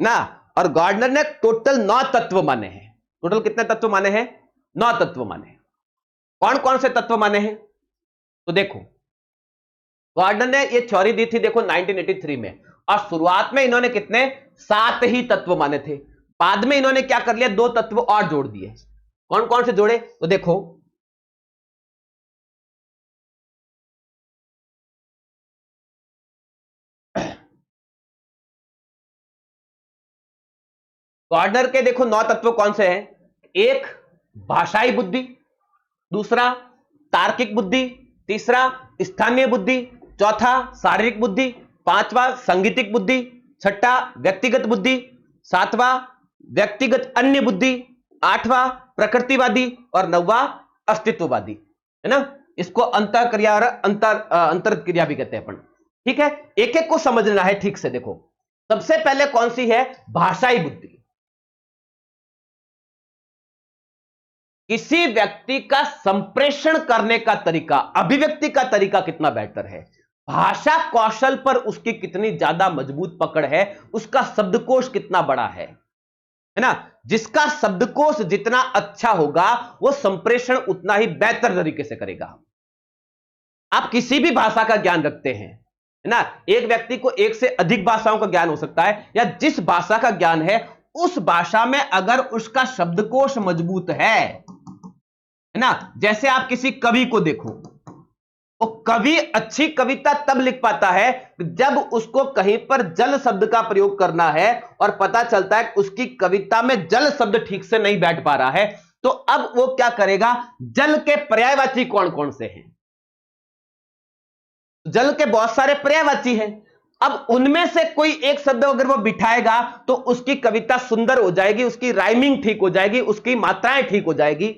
ना। और गार्डनर ने टोटल 9 तत्व माने हैं। टोटल कितने तत्व माने हैं? 9 तत्व माने हैं। कौन कौन से तत्व माने हैं? तो देखो, गार्डनर ने ये थ्योरी दी थी, देखो 1983 में, और शुरुआत में इन्होंने कितने, 7 ही तत्व माने थे। बाद में इन्होंने क्या कर लिया, 2 तत्व और जोड़ दिए। कौन कौन से जोड़े? तो देखो, गार्डनर के देखो 9 तत्व कौन से हैं? एक, भाषाई बुद्धि। दूसरा, तार्किक बुद्धि, तीसरा स्थानीय बुद्धि, चौथा शारीरिक बुद्धि, पांचवा सांगीतिक बुद्धि, छठा व्यक्तिगत बुद्धि, सातवां व्यक्तिगत अन्य बुद्धि, आठवां प्रकृतिवादी और नौवां अस्तित्ववादी, है ना। इसको अंतःक्रिया और अंतरक्रिया भी कहते हैं अपन। ठीक है, एक एक को समझना है ठीक से। देखो, सबसे पहले कौन सी है? भाषाई बुद्धि। किसी व्यक्ति का संप्रेषण करने का तरीका, अभिव्यक्ति का तरीका कितना बेहतर है, भाषा कौशल पर उसकी कितनी ज्यादा मजबूत पकड़ है, उसका शब्दकोश कितना बड़ा है ना। जिसका शब्दकोश जितना अच्छा होगा वो संप्रेषण उतना ही बेहतर तरीके से करेगा। आप किसी भी भाषा का ज्ञान रखते हैं, है ना, एक व्यक्ति को एक से अधिक भाषाओं का ज्ञान हो सकता है, या जिस भाषा का ज्ञान है उस भाषा में अगर उसका शब्दकोश मजबूत है ना। जैसे आप किसी कवि को देखो, वो कवि अच्छी कविता तब लिख पाता है जब उसको कहीं पर जल शब्द का प्रयोग करना है और पता चलता है उसकी कविता में जल शब्द ठीक से नहीं बैठ पा रहा है, तो अब वो क्या करेगा? जल के पर्यायवाची कौन कौन से हैं? जल के बहुत सारे पर्यायवाची हैं। अब उनमें से कोई एक शब्द अगर वो बिठाएगा तो उसकी कविता सुंदर हो जाएगी, उसकी राइमिंग ठीक हो जाएगी, उसकी मात्राएं ठीक हो जाएगी,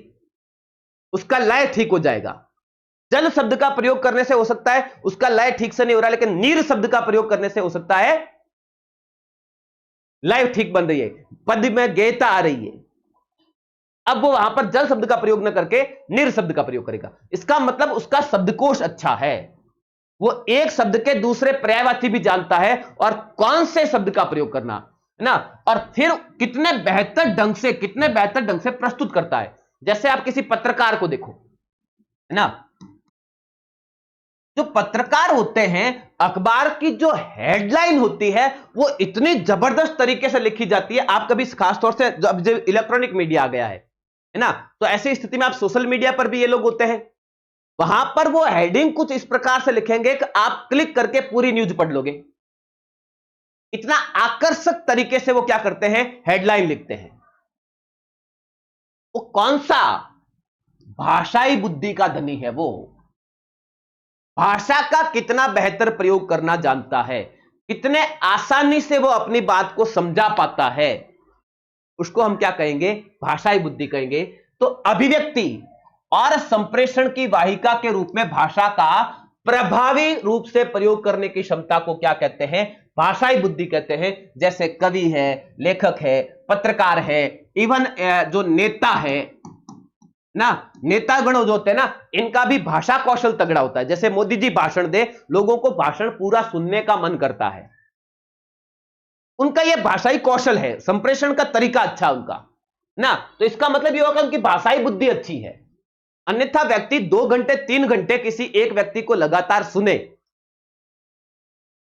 उसका लय ठीक हो जाएगा। जल शब्द का प्रयोग करने से हो सकता है उसका लय ठीक से नहीं हो रहा, लेकिन नीर शब्द का प्रयोग करने से हो सकता है लय ठीक बन रही है, पद में गेयता आ रही है। अब वो वहां पर जल शब्द का प्रयोग न करके नीर शब्द का प्रयोग करेगा। इसका मतलब उसका शब्दकोश अच्छा है, वो एक शब्द के दूसरे पर्यायवाची भी जानता है और कौन से शब्द का प्रयोग करना है ना, और फिर कितने बेहतर ढंग से प्रस्तुत करता है। जैसे आप किसी पत्रकार को देखो, है ना, जो पत्रकार होते हैं, अखबार की जो हेडलाइन होती है वो इतनी जबरदस्त तरीके से लिखी जाती है। आप कभी, खासतौर से जब इलेक्ट्रॉनिक मीडिया आ गया है ना, तो ऐसी स्थिति में आप सोशल मीडिया पर भी ये लोग होते हैं, वहां पर वो हेडिंग कुछ इस प्रकार से लिखेंगे कि आप क्लिक करके पूरी न्यूज पढ़ लोगे। इतना आकर्षक तरीके से वो क्या करते हैं? हेडलाइन लिखते हैं। वो कौन सा? भाषाई बुद्धि का धनी है वो। भाषा का कितना बेहतर प्रयोग करना जानता है, कितने आसानी से वो अपनी बात को समझा पाता है, उसको हम क्या कहेंगे? भाषाई बुद्धि कहेंगे। तो अभिव्यक्ति और संप्रेषण की वाहिका के रूप में भाषा का प्रभावी रूप से प्रयोग करने की क्षमता को क्या कहते हैं? भाषाई बुद्धि कहते हैं। जैसे कवि है, लेखक है, पत्रकार है, इवन जो नेता है ना, नेतागण जो होते हैं ना, इनका भी भाषा कौशल तगड़ा होता है। जैसे मोदी जी भाषण दे, लोगों को भाषण पूरा सुनने का मन करता है, उनका यह भाषाई कौशल है, संप्रेषण का तरीका अच्छा उनका ना। तो इसका मतलब यह होगा उनकी भाषाई बुद्धि अच्छी है। अन्यथा व्यक्ति 2 घंटे 3 घंटे किसी एक व्यक्ति को लगातार सुने,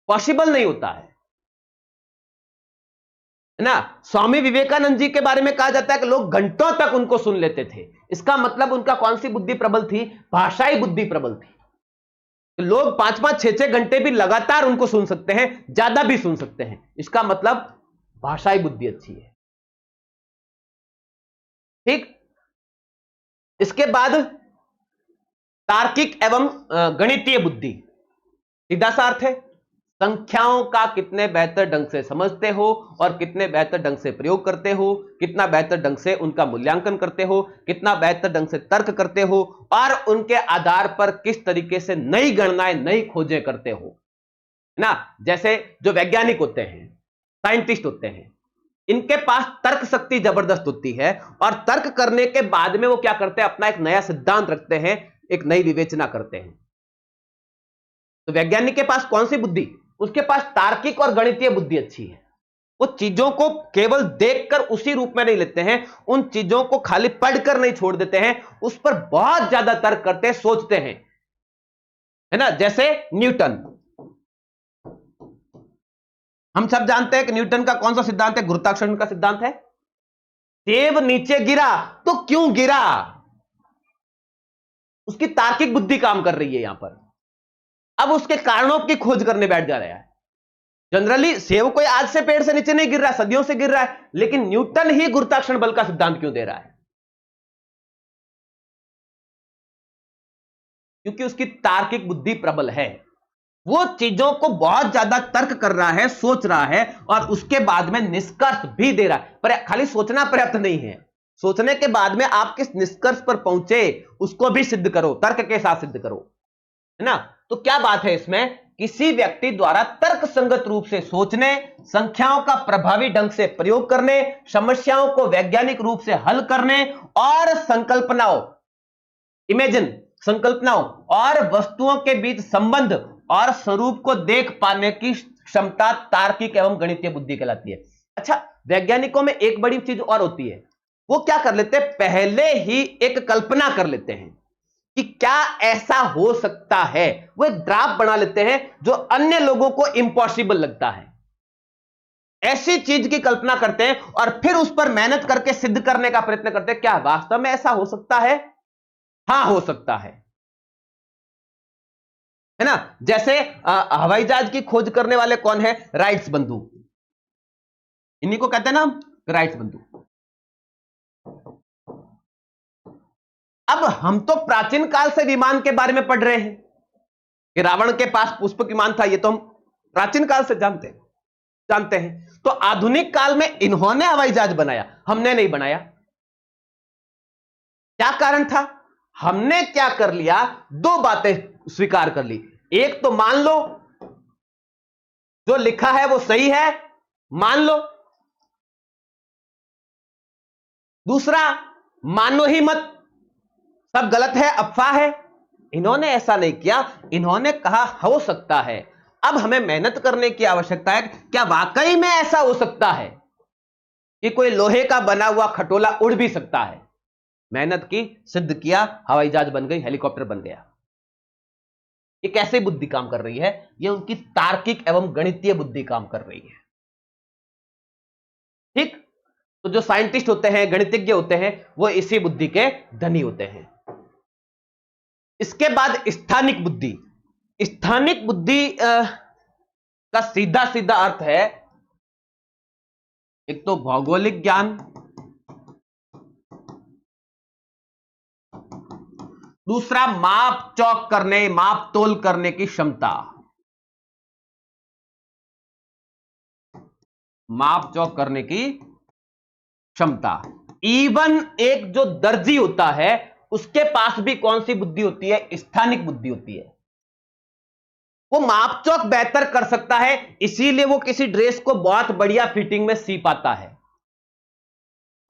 पॉसिबल नहीं होता है ना। स्वामी विवेकानंद जी के बारे में कहा जाता है कि लोग घंटों तक उनको सुन लेते थे। इसका मतलब उनका कौन सी बुद्धि प्रबल थी? भाषाई बुद्धि प्रबल थी। तो लोग 5-5 6-6 घंटे भी लगातार उनको सुन सकते हैं, ज्यादा भी सुन सकते हैं। इसका मतलब भाषाई बुद्धि अच्छी है। ठीक, इसके बाद तार्किक एवं गणितीय बुद्धि। सीधा सा अर्थ है संख्याओं का कितने बेहतर ढंग से समझते हो और कितने बेहतर ढंग से प्रयोग करते हो, कितना बेहतर ढंग से उनका मूल्यांकन करते हो, कितना बेहतर ढंग से तर्क करते हो, और उनके आधार पर किस तरीके से नई गणनाएं, नई खोजें करते हो ना। जैसे जो वैज्ञानिक होते हैं, साइंटिस्ट होते हैं, इनके पास तर्क शक्ति जबरदस्त होती है, और तर्क करने के बाद में वो क्या करते हैं? अपना एक नया सिद्धांत रखते हैं, एक नई विवेचना करते हैं। तो वैज्ञानिक के पास कौन सी बुद्धि? उसके पास तार्किक और गणितीय बुद्धि अच्छी है। वो चीजों को केवल देखकर उसी रूप में नहीं लेते हैं, उन चीजों को खाली पढ़कर नहीं छोड़ देते हैं, उस पर बहुत ज्यादा तर्क करते हैं, सोचते हैं, है ना। जैसे न्यूटन, हम सब जानते हैं कि न्यूटन का कौन सा सिद्धांत है? गुरुत्वाकर्षण का सिद्धांत है। सेब नीचे गिरा तो क्यों गिरा? उसकी तार्किक बुद्धि काम कर रही है यहां पर। अब उसके कारणों की खोज करने बैठ जा रहा है। जनरली सेब कोई आज से पेड़ से नीचे नहीं गिर रहा है, सदियों से गिर रहा है, लेकिन न्यूटन ही गुरुत्वाकर्षण बल का सिद्धांत क्यों दे रहा है? क्योंकि उसकी तार्किक बुद्धि प्रबल है। वो चीजों को बहुत ज्यादा तर्क कर रहा है, सोच रहा है और उसके बाद में निष्कर्ष भी दे रहा है। पर खाली सोचना पर्याप्त नहीं है, सोचने के बाद में आप किस निष्कर्ष पर पहुंचे उसको भी सिद्ध करो, तर्क के साथ सिद्ध करो, है ना। तो क्या बात है इसमें, किसी व्यक्ति द्वारा तर्क संगत रूप से सोचने, संख्याओं का प्रभावी ढंग से प्रयोग करने, समस्याओं को वैज्ञानिक रूप से हल करने और संकल्पनाओं, इमेजिन, संकल्पनाओं और वस्तुओं के बीच संबंध और स्वरूप को देख पाने की क्षमता तार्किक एवं गणितीय बुद्धि कहलाती है। अच्छा, वैज्ञानिकों में एक बड़ी चीज और होती है, वो क्या कर लेते हैं, पहले ही एक कल्पना कर लेते हैं कि क्या ऐसा हो सकता है। वो एक ड्राफ्ट बना लेते हैं जो अन्य लोगों को इंपॉसिबल लगता है, ऐसी चीज की कल्पना करते हैं और फिर उस पर मेहनत करके सिद्ध करने का प्रयत्न करते हैं, क्या वास्तव में ऐसा हो सकता है। हां, हो सकता है ना। जैसे हवाई जहाज की खोज करने वाले कौन है, राइट्स बंधु, इन्हीं को कहते हैं ना राइट्स बंधु। अब हम तो प्राचीन काल से विमान के बारे में पढ़ रहे हैं कि रावण के पास पुष्पक विमान था, ये तो हम प्राचीन काल से जानते हैं। तो आधुनिक काल में इन्होंने हवाई जहाज बनाया, हमने नहीं बनाया। क्या कारण था, हमने क्या कर लिया, दो बातें स्वीकार कर ली। एक तो मान लो जो लिखा है वो सही है, मान लो। दूसरा, मानो ही मत, सब गलत है, अफवाह है। इन्होंने ऐसा नहीं किया, इन्होंने कहा हो सकता है। अब हमें मेहनत करने की आवश्यकता है, क्या वाकई में ऐसा हो सकता है कि कोई लोहे का बना हुआ खटोला उड़ भी सकता है। मेहनत की, सिद्ध किया, हवाई जहाज बन गई, हेलीकॉप्टर बन गया। ये कैसे बुद्धि काम कर रही है, ये उनकी तार्किक एवं गणितीय बुद्धि काम कर रही है। ठीक, तो जो साइंटिस्ट होते हैं, गणितज्ञ होते हैं, वो इसी बुद्धि के धनी होते हैं। इसके बाद स्थानिक बुद्धि। स्थानिक बुद्धि का सीधा सीधा अर्थ है, एक तो भौगोलिक ज्ञान, दूसरा माप चौक करने, माप तोल करने की क्षमता। माप चौक करने की क्षमता। इवन एक जो दर्जी होता है उसके पास भी कौन सी बुद्धि होती है, स्थानिक बुद्धि होती है। वो माप चौक बेहतर कर सकता है, इसीलिए वो किसी ड्रेस को बहुत बढ़िया फिटिंग में सी पाता है।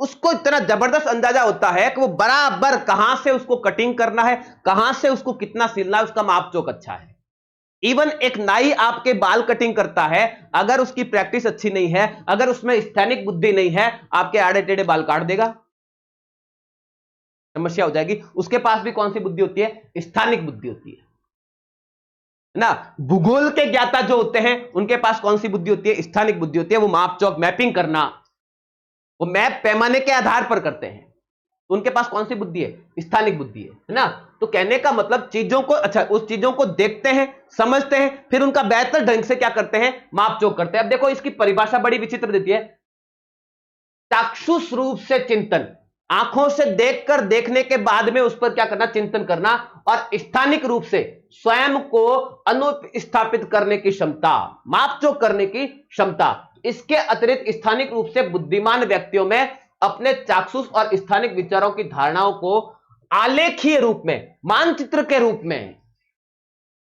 उसको इतना जबरदस्त अंदाजा होता है कि वो बराबर कहां से उसको कटिंग करना है, कहां से उसको कितना सिलना है, उसका माप चौक अच्छा है। इवन एक नाई आपके बाल कटिंग करता है, अगर उसकी प्रैक्टिस अच्छी नहीं है, अगर उसमें स्थानिक बुद्धि नहीं है, आपके आड़े टेढ़े बाल काट देगा, समस्या हो जाएगी। उसके पास भी कौन सी बुद्धि होती है, स्थानिक बुद्धि होती है ना। भूगोल के ज्ञाता जो होते हैं उनके पास कौन सी बुद्धि होती है, स्थानिक बुद्धि होती है। वो माप चौक, मैपिंग करना, वो मैप पैमाने के आधार पर करते हैं, उनके पास कौन सी बुद्धि है, स्थानिक बुद्धि है ना। तो कहने का मतलब चीजों को, अच्छा, उस चीजों को देखते हैं, समझते हैं, फिर उनका बेहतर ढंग से क्या करते हैं, माप चौक करते हैं। अब देखो इसकी परिभाषा बड़ी विचित्र देती है, चाक्षुष रूप से चिंतन, आंखों से देखकर, देखने के बाद में उस पर क्या करना, चिंतन करना, और स्थानिक रूप से स्वयं को अनुस्थापित करने की क्षमता, मापचोक करने की क्षमता। इसके अतिरिक्त स्थानिक रूप से बुद्धिमान व्यक्तियों में अपने चाक्षुष और स्थानिक विचारों की धारणाओं को आलेखीय रूप में, मानचित्र के रूप में,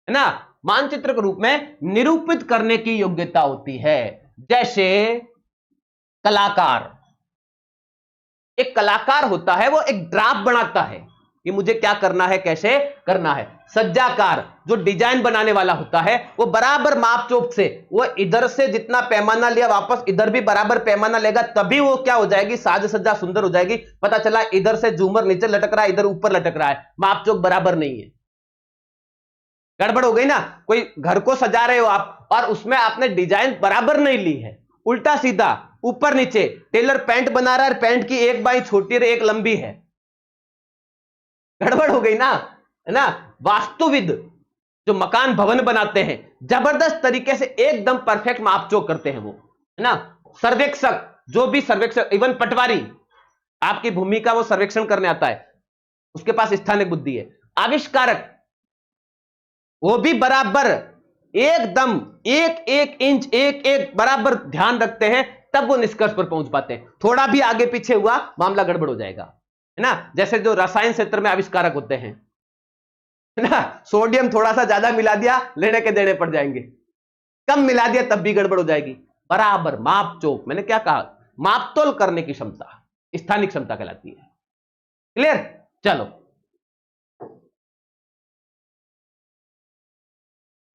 है ना, मानचित्र के रूप में निरूपित करने की योग्यता होती है। जैसे कलाकार, एक कलाकार होता है, वो एक ड्राफ्ट बनाता है कि मुझे क्या करना है, कैसे करना है। सज्जाकार जो डिजाइन बनाने वाला होता है, वो बराबर माप चोप से, वो इधर से जितना पैमाना लिया वापस इधर भी बराबर पैमाना लेगा, तभी वो क्या हो जाएगी, साज सज्जा सुंदर हो जाएगी। पता चला इधर से झूमर नीचे लटक रहा है, इधर ऊपर लटक रहा है, माप चोक बराबर नहीं है, गड़बड़ हो गई ना। कोई घर को सजा रहे हो आप और उसमें आपने डिजाइन बराबर नहीं ली है, उल्टा सीधा, ऊपर नीचे, टेलर पैंट बना रहा है, पैंट की एक बाई छोटी और एक लंबी है, गड़बड़ हो गई ना, है ना। वास्तुविद जो मकान भवन बनाते हैं, जबरदस्त तरीके से एकदम परफेक्ट मापचोक करते हैं वो, है ना। सर्वेक्षक, जो भी सर्वेक्षक, इवन पटवारी, आपकी भूमि का वो सर्वेक्षण करने आता है, उसके पास स्थानिक बुद्धि है। आविष्कारक, वो भी बराबर एकदम एक एक इंच एक एक बराबर ध्यान रखते हैं, तब वो निष्कर्ष पर पहुंच पाते हैं। थोड़ा भी आगे पीछे हुआ मामला गड़बड़ हो जाएगा, है ना। जैसे जो रसायन क्षेत्र में आविष्कारक होते हैं, है ना, सोडियम थोड़ा सा ज्यादा मिला दिया, लेने के देने पड़ जाएंगे, कम मिला दिया तब भी गड़बड़ हो जाएगी। बराबर माप चोक, मैंने क्या कहा, मापतोल करने की क्षमता स्थानिक क्षमता कहलाती है। क्लियर? चलो,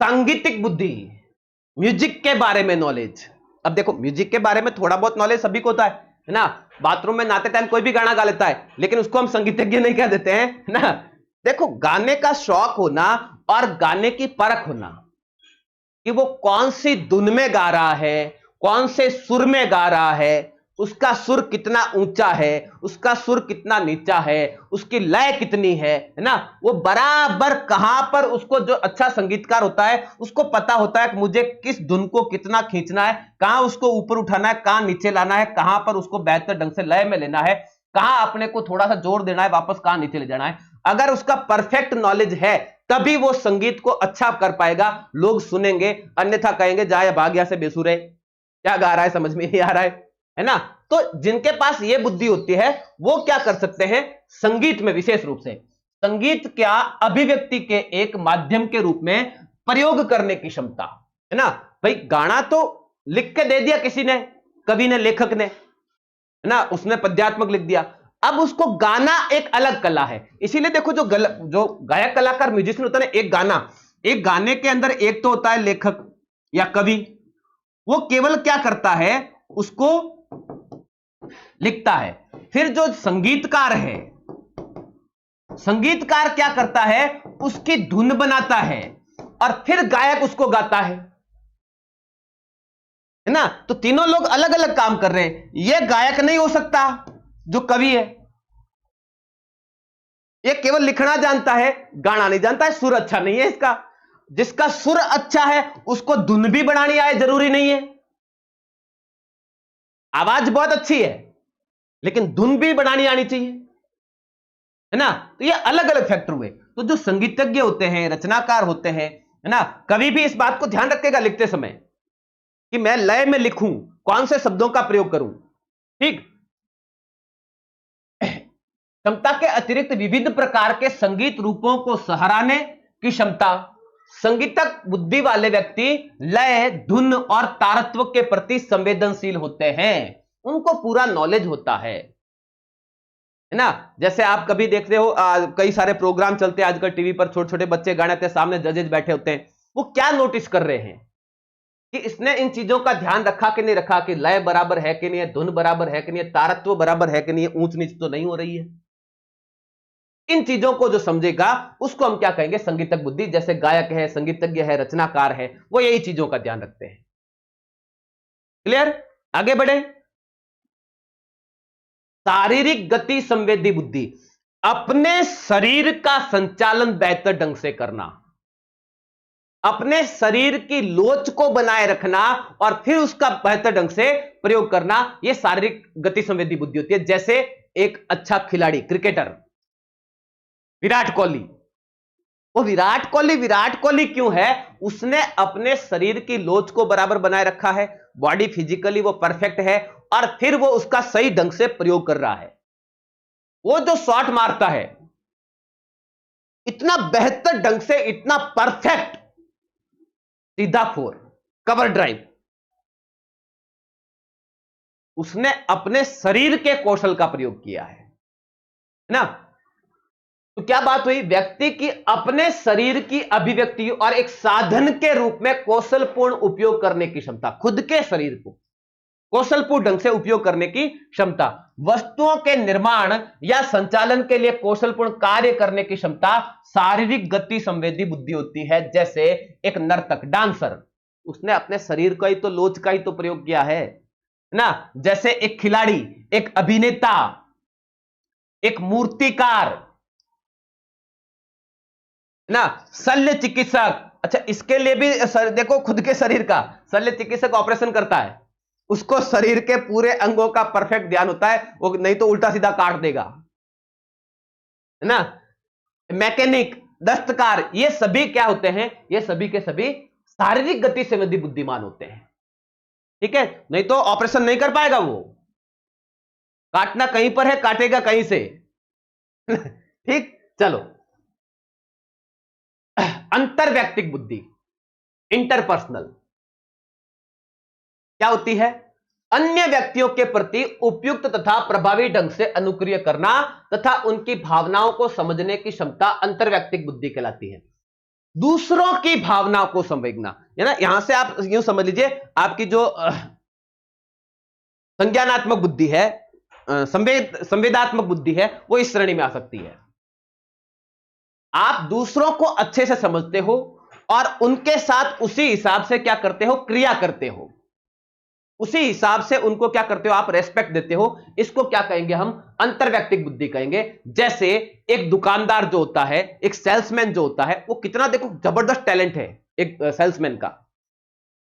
सांगीतिक बुद्धि, म्यूजिक के बारे में नॉलेज। अब देखो, म्यूजिक के बारे में थोड़ा बहुत नॉलेज सभी को होता है ना। बाथरूम में नहाते टाइम कोई भी गाना गा लेता है, लेकिन उसको हम संगीतज्ञ नहीं कह देते हैं, है ना। देखो, गाने का शौक होना और गाने की परख होना कि वो कौन सी धुन में गा रहा है, कौन से सुर में गा रहा है, उसका सुर कितना ऊंचा है, उसका सुर कितना नीचा है, उसकी लय कितनी है ना, वो बराबर कहां पर, उसको जो अच्छा संगीतकार होता है उसको पता होता है कि मुझे किस धुन को कितना खींचना है, कहां उसको ऊपर उठाना है, कहां नीचे लाना है, कहां पर उसको बेहतर ढंग से लय में लेना है, कहां अपने को थोड़ा सा जोर देना है, वापस कहां नीचे ले जाना है। अगर उसका परफेक्ट नॉलेज है तभी वो संगीत को अच्छा कर पाएगा, लोग सुनेंगे, अन्यथा कहेंगे जाए भाग यहां से बेसुरे, क्या गा रहा है समझ में नहीं आ रहा है ना। तो जिनके पास ये बुद्धि होती है वो क्या कर सकते हैं, संगीत में विशेष रूप से संगीत क्या अभिव्यक्ति के एक माध्यम के रूप में प्रयोग करने की क्षमता, है ना। भाई गाना तो लिख के दे दिया किसी ने, कवि ने, लेखक ने, है ना, उसने पद्यात्मक लिख दिया, अब उसको गाना एक अलग कला है। इसीलिए देखो, जो गायक कलाकार म्यूजिशियन होता है ना, एक गाने के अंदर एक तो होता है लेखक या कवि, वो केवल क्या करता है, उसको लिखता है। फिर जो संगीतकार है, संगीतकार क्या करता है, उसकी धुन बनाता है और फिर गायक उसको गाता है ना। तो तीनों लोग अलग अलग काम कर रहे हैं। यह गायक नहीं हो सकता जो कवि है, यह केवल लिखना जानता है, गाना नहीं जानता है, सुर अच्छा नहीं है इसका। जिसका सुर अच्छा है उसको धुन भी बनानी आए जरूरी नहीं है, आवाज बहुत अच्छी है लेकिन धुन भी बनानी आनी चाहिए, है ना। तो ये अलग अलग फैक्टर हुए। तो जो संगीतज्ञ होते हैं, रचनाकार होते हैं, है ना, कभी भी इस बात को ध्यान रखेगा लिखते समय कि मैं लय में लिखूं, कौन से शब्दों का प्रयोग करूं, ठीक। क्षमता के अतिरिक्त विविध प्रकार के संगीत रूपों को सहराने की क्षमता। संगीतक बुद्धि वाले व्यक्ति लय, धुन और तारत्व के प्रति संवेदनशील होते हैं, उनको पूरा नॉलेज होता है ना। जैसे आप कभी देख रहे हो, कई सारे प्रोग्राम चलते हैं आजकल टीवी पर, छोटे छोटे बच्चे गाने के सामने जजेज बैठे होते हैं, वो क्या नोटिस कर रहे हैं कि इसने इन चीजों का ध्यान रखा कि नहीं रखा, कि लय बराबर है कि नहीं है, धुन बराबर है कि नहीं है, तारत्व बराबर है कि नहीं है, ऊंच नीच तो नहीं हो रही है। इन चीजों को जो समझेगा उसको हम क्या कहेंगे, संगीतक बुद्धि। जैसे गायक है, संगीतज्ञ है, रचनाकार है, वो यही चीजों का ध्यान रखते हैं। क्लियर? आगे बढ़े। शारीरिक गति संवेदी बुद्धि, अपने शरीर का संचालन बेहतर ढंग से करना, अपने शरीर की लोच को बनाए रखना और फिर उसका बेहतर ढंग से प्रयोग करना, यह शारीरिक गति संवेदी बुद्धि होती है। जैसे एक अच्छा खिलाड़ी, क्रिकेटर विराट कोहली, वो विराट कोहली क्यों है, उसने अपने शरीर की लोच को बराबर बनाए रखा है, बॉडी फिजिकली वो परफेक्ट है और फिर वो उसका सही ढंग से प्रयोग कर रहा है। वो जो शॉट मारता है इतना बेहतर ढंग से, इतना परफेक्ट, सीधा फोर, कवर ड्राइव, उसने अपने शरीर के कौशल का प्रयोग किया है ना। तो क्या बात हुई, व्यक्ति की अपने शरीर की अभिव्यक्ति और एक साधन के रूप में कौशलपूर्ण उपयोग करने की क्षमता, खुद के शरीर को कौशलपूर्ण ढंग से उपयोग करने की क्षमता, वस्तुओं के निर्माण या संचालन के लिए कौशलपूर्ण कार्य करने की क्षमता शारीरिक गति संवेदी बुद्धि होती है। जैसे एक नर्तक, डांसर, उसने अपने शरीर का ही तो, लोच का ही तो प्रयोग किया है ना। जैसे एक खिलाड़ी, एक अभिनेता, एक मूर्तिकार ना, शल्य चिकित्सक। अच्छा, इसके लिए भी देखो, खुद के शरीर का शल्य चिकित्सक ऑपरेशन करता है, उसको शरीर के पूरे अंगों का परफेक्ट ध्यान होता है, वो नहीं तो उल्टा सीधा काट देगा, है ना। मैकेनिक, दस्तकार, ये सभी क्या होते हैं? ये सभी के सभी शारीरिक गति संबंधी बुद्धिमान होते हैं। ठीक है, नहीं तो ऑपरेशन नहीं कर पाएगा वो। काटना कहीं पर है, काटेगा कहीं से। ठीक, चलो। अंतरवैयक्तिक बुद्धि, इंटरपर्सनल, क्या होती है? अन्य व्यक्तियों के प्रति उपयुक्त तथा प्रभावी ढंग से अनुक्रिय करना तथा उनकी भावनाओं को समझने की क्षमता अंतरवैयक्तिक बुद्धि कहलाती है। दूसरों की भावनाओं को समझना, है ना। यहां से आप यूं समझ लीजिए, आपकी जो संज्ञानात्मक बुद्धि है, संवेदात्मक बुद्धि है, वो इस श्रेणी में आ सकती है। आप दूसरों को अच्छे से समझते हो और उनके साथ उसी हिसाब से क्या करते हो? क्रिया करते हो। उसी हिसाब से उनको क्या करते हो? आप रेस्पेक्ट देते हो। इसको क्या कहेंगे हम? अंतरवैयक्तिक बुद्धि कहेंगे। जैसे एक दुकानदार जो होता है, एक सेल्समैन जो होता है, वो कितना देखो जबरदस्त टैलेंट है एक सेल्समैन का।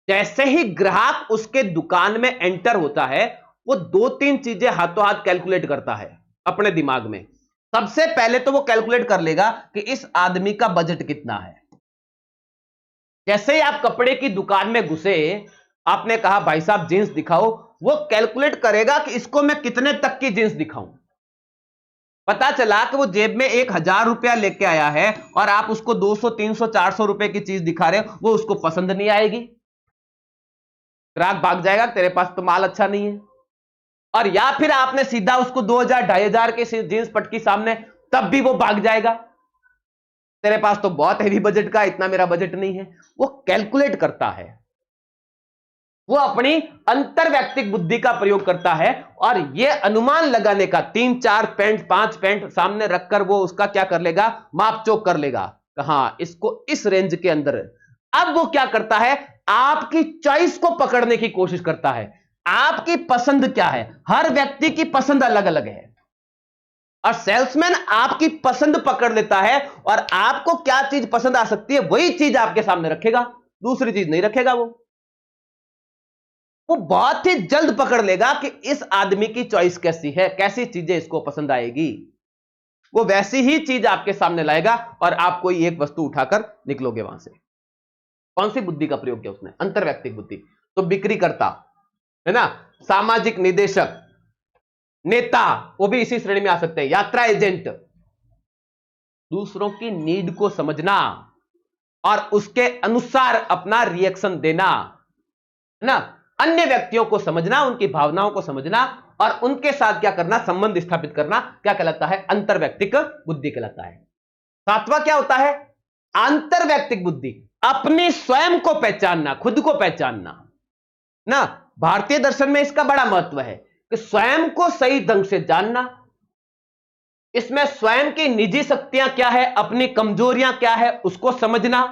जैसे ही ग्राहक उसके दुकान में एंटर होता है, वो 2-3 चीजें हाथों हाथ कैलकुलेट करता है अपने दिमाग में। सबसे पहले तो वो कैलकुलेट कर लेगा कि इस आदमी का बजट कितना है। जैसे ही आप कपड़े की दुकान में घुसे, आपने कहा भाई साहब जींस दिखाओ, वो कैलकुलेट करेगा कि इसको मैं कितने तक की जींस दिखाऊं। पता चला कि वो जेब में 1000 रुपया लेके आया है और आप उसको 200, 300, 400 रुपए की चीज दिखा रहे हो, वो उसको पसंद नहीं आएगी। ग्राहक भाग जाएगा, तेरे पास तो माल अच्छा नहीं है। और या फिर आपने सीधा उसको 2000, 2500 के जींस पटकी सामने, तब भी वो भाग जाएगा, तेरे पास तो बहुत हेवी बजट का, इतना मेरा बजट नहीं है। वो कैलकुलेट करता है, वो अपनी अंतरवैयक्तिक बुद्धि का प्रयोग करता है और यह अनुमान लगाने का 3, 4 पैंट, 5 पैंट सामने रखकर वो उसका क्या कर लेगा? मापचोक कर लेगा, कहां इसको इस रेंज के अंदर। अब वो क्या करता है? आपकी चॉइस को पकड़ने की कोशिश करता है। आपकी पसंद क्या है? हर व्यक्ति की पसंद अलग अलग है और सेल्समैन आपकी पसंद पकड़ लेता है और आपको क्या चीज पसंद आ सकती है वही चीज आपके सामने रखेगा, दूसरी चीज नहीं रखेगा। वो बहुत ही जल्द पकड़ लेगा कि इस आदमी की चॉइस कैसी है, कैसी चीजें इसको पसंद आएगी। वो वैसी ही चीज आपके सामने लाएगा और आप कोई एक वस्तु उठाकर निकलोगे वहां से। कौन सी बुद्धि का प्रयोग किया उसने? अंतरवैयक्तिक बुद्धि। तो बिक्री करता है ना, सामाजिक निदेशक, नेता, वो भी इसी श्रेणी में आ सकते हैं। यात्रा एजेंट, दूसरों की नीड को समझना और उसके अनुसार अपना रिएक्शन देना, है ना। अन्य व्यक्तियों को समझना, उनकी भावनाओं को समझना और उनके साथ क्या करना? संबंध स्थापित करना, क्या कहलाता है? अंतरवैयक्तिक बुद्धि कहलाता है। सातवां क्या होता है? अंतरवैयक्तिक बुद्धि, अपनी स्वयं को पहचानना, खुद को पहचानना ना। भारतीय दर्शन में इसका बड़ा महत्व है कि स्वयं को सही ढंग से जानना। इसमें स्वयं की निजी शक्तियां क्या है, अपनी कमजोरियां क्या है, उसको समझना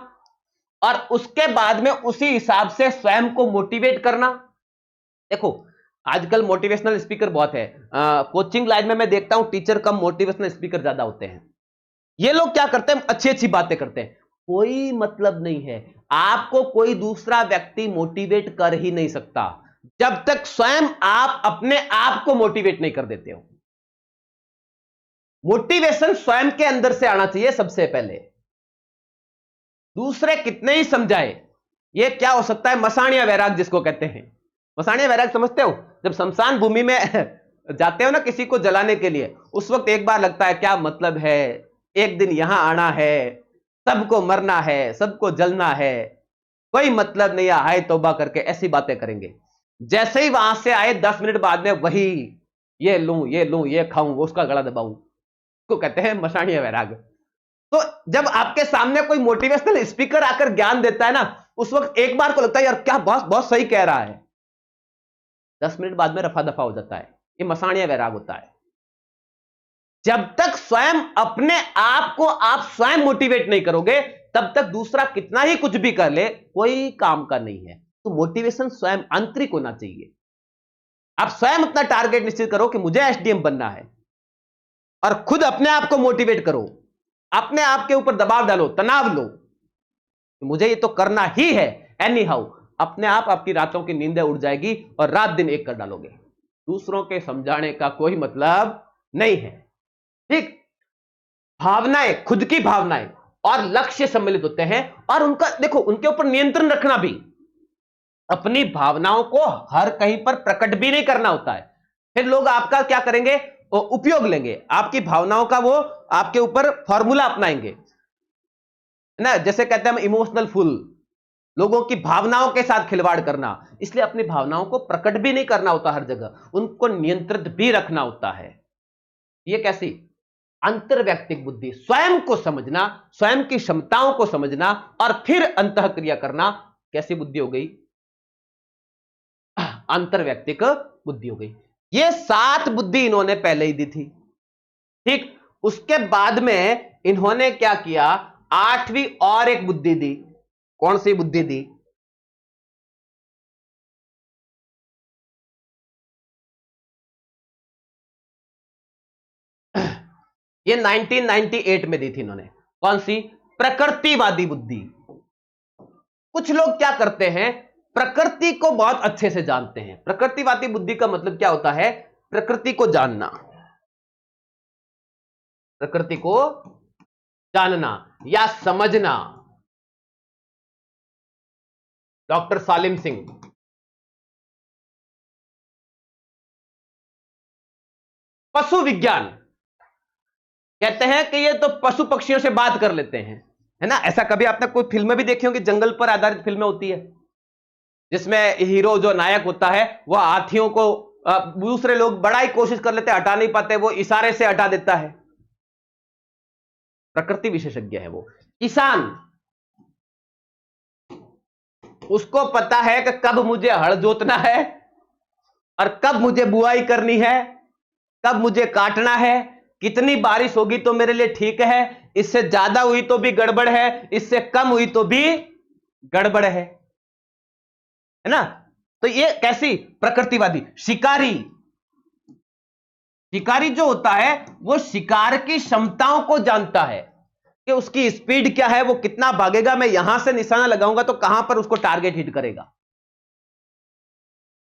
और उसके बाद में उसी हिसाब से स्वयं को मोटिवेट करना। देखो आजकल मोटिवेशनल स्पीकर बहुत है, कोचिंग लाइन में मैं देखता हूं टीचर कम, मोटिवेशनल स्पीकर ज्यादा होते हैं। ये लोग क्या करते हैं? अच्छी अच्छी बातें करते हैं, कोई मतलब नहीं है। आपको कोई दूसरा व्यक्ति मोटिवेट कर ही नहीं सकता जब तक स्वयं आप अपने आप को मोटिवेट नहीं कर देते हो। मोटिवेशन स्वयं के अंदर से आना चाहिए सबसे पहले। दूसरे कितने ही समझाए, ये क्या हो सकता है? मसाणिया वैराग जिसको कहते हैं। मसाणिया वैराग समझते हो? जब शमशान भूमि में जाते हो ना किसी को जलाने के लिए, उस वक्त एक बार लगता है क्या मतलब है, एक दिन यहां आना है, सबको मरना है, सबको जलना है, कोई मतलब नहीं है, हाय तौबा करके ऐसी बातें करेंगे। जैसे ही वहां से आए 10 मिनट बाद में वही, ये लूं, ये लूं, ये खाऊं, वो उसका गला दबाऊं, को कहते हैं मसाणिया वैराग। तो जब आपके सामने कोई मोटिवेशनल स्पीकर आकर ज्ञान देता है ना, उस वक्त एक बार को लगता है यार क्या बहुत बहुत सही कह रहा है, 10 मिनट बाद में रफा दफा हो जाता है। ये मसाणिया वैराग होता है। जब तक स्वयं अपने आप को आप स्वयं मोटिवेट नहीं करोगे, तब तक दूसरा कितना ही कुछ भी कर ले, कोई काम का नहीं है। तो मोटिवेशन स्वयं आंतरिक होना चाहिए। आप स्वयं अपना टारगेट निश्चित करो कि मुझे एसडीएम बनना है और खुद अपने आप को मोटिवेट करो, अपने आप के ऊपर दबाव डालो, तनाव लो, मुझे ये तो करना ही है एनी हाउ। अपने आप आपकी रातों की नींदें उड़ जाएगी और रात दिन एक कर डालोगे। दूसरों के समझाने का कोई मतलब नहीं है। ठीक, भावनाएं, खुद की भावनाएं, और लक्ष्य सम्मिलित होते हैं, और उनका देखो उनके ऊपर नियंत्रण रखना भी, अपनी भावनाओं को हर कहीं पर प्रकट भी नहीं करना होता है। फिर लोग आपका क्या करेंगे, उपयोग लेंगे, आपकी भावनाओं का वो आपके ऊपर फॉर्मूला अपनाएंगे ना, जैसे कहते हैं हम इमोशनल फुल, लोगों की भावनाओं के साथ खिलवाड़ करना। इसलिए अपनी भावनाओं को प्रकट भी नहीं करना होता हर जगह, उनको नियंत्रित भी रखना होता है। ये कैसी अंतर्वैयक्तिक बुद्धि, स्वयं को समझना, स्वयं की क्षमताओं को समझना और फिर अंतःक्रिया करना, कैसी बुद्धि हो गई, अंतर्वैयक्तिक बुद्धि हो गई। ये 7 बुद्धि इन्होंने पहले ही दी थी, ठीक। उसके बाद में इन्होंने क्या किया, 8वीं और एक बुद्धि दी। कौन सी बुद्धि दी, ये 1998 में दी थी इन्होंने। कौन सी, प्रकृतिवादी बुद्धि। कुछ लोग क्या करते हैं, प्रकृति को बहुत अच्छे से जानते हैं। प्रकृतिवादी बुद्धि का मतलब क्या होता है, प्रकृति को जानना, प्रकृति को जानना या समझना। डॉक्टर सालिम सिंह, पशु विज्ञान, कहते हैं कि ये तो पशु पक्षियों से बात कर लेते हैं, है ना। ऐसा कभी आपने कोई फिल्में भी देखी होंगी, जंगल पर आधारित फिल्में होती है, जिसमें हीरो जो नायक होता है वो हाथियों को दूसरे लोग बड़ा ही कोशिश कर लेते हैं, हटा नहीं पाते, वो इशारे से हटा देता है। प्रकृति विशेषज्ञ है वो। किसान, उसको पता है कि कब मुझे हल जोतना है और कब मुझे बुआई करनी है, कब मुझे काटना है, कितनी बारिश होगी तो मेरे लिए ठीक है, इससे ज्यादा हुई तो भी गड़बड़ है, इससे कम हुई तो भी गड़बड़ है ना। तो ये कैसी, प्रकृतिवादी। शिकारी, शिकारी जो होता है वो शिकार की क्षमताओं को जानता है कि उसकी स्पीड क्या है, वो कितना भागेगा, मैं यहां से निशाना लगाऊंगा तो कहां पर उसको टारगेट हिट करेगा।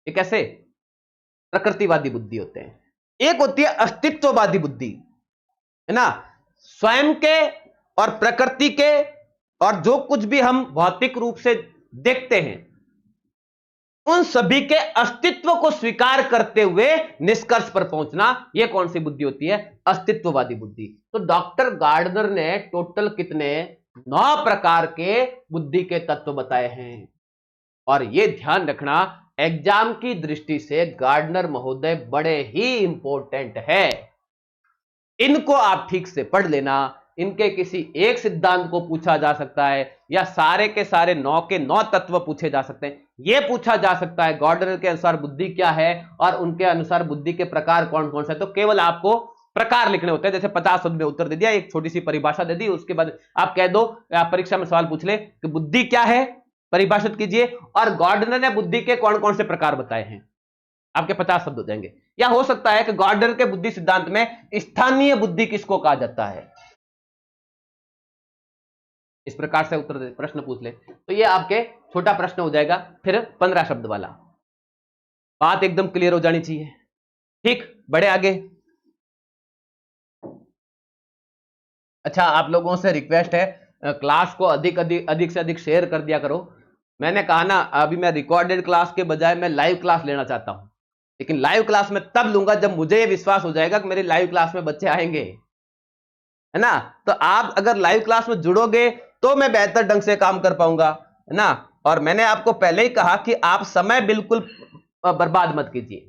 ये कैसे प्रकृतिवादी बुद्धि होते हैं। एक होती है अस्तित्ववादी बुद्धि, है ना। स्वयं के और प्रकृति के और जो कुछ भी हम भौतिक रूप से देखते हैं उन सभी के अस्तित्व को स्वीकार करते हुए निष्कर्ष पर पहुंचना, यह कौन सी बुद्धि होती है, अस्तित्ववादी बुद्धि। तो डॉक्टर गार्डनर ने टोटल कितने 9 प्रकार के बुद्धि के तत्व बताए हैं। और यह ध्यान रखना, एग्जाम की दृष्टि से गार्डनर महोदय बड़े ही इंपॉर्टेंट है। इनको आप ठीक से पढ़ लेना, इनके किसी एक सिद्धांत को पूछा जा सकता है या सारे के सारे 9 के 9 तत्व पूछे जा सकते हैं। यह पूछा जा सकता है गार्डनर के अनुसार बुद्धि क्या है और उनके अनुसार बुद्धि के प्रकार कौन कौन से, तो केवल आपको प्रकार लिखने होते हैं। जैसे 50 शब्द में उत्तर दे दिया, एक छोटी सी परिभाषा दे दी, उसके बाद आप कह दो, आप परीक्षा में सवाल पूछ ले कि बुद्धि क्या है, परिभाषित कीजिए, और गार्डनर ने बुद्धि के कौन कौन से प्रकार बताए हैं, आपके 50 शब्द हो जाएंगे। या हो सकता है कि गार्डनर के बुद्धि सिद्धांत में स्थानीय बुद्धि किसको कहा जाता है, इस प्रकार से उत्तर प्रश्न पूछ ले तो ये आपके छोटा प्रश्न हो जाएगा। फिर 15 शब्द वाला, बात एकदम क्लियर हो जानी चाहिए, ठीक। बढ़े आगे। अच्छा, आप लोगों से रिक्वेस्ट है, क्लास को अधिक से अधिक शेयर कर दिया करो। मैंने कहा ना, अभी मैं रिकॉर्डेड क्लास के बजाय मैं लाइव क्लास लेना चाहता हूं, लेकिन लाइव क्लास में तब लूंगा जब मुझे ये विश्वास हो जाएगा कि मेरी लाइव क्लास में बच्चे आएंगे, है ना। तो आप अगर लाइव क्लास में जुड़ोगे तो मैं बेहतर ढंग से काम कर पाऊंगा, है ना। और मैंने आपको पहले ही कहा कि आप समय बिल्कुल बर्बाद मत कीजिए।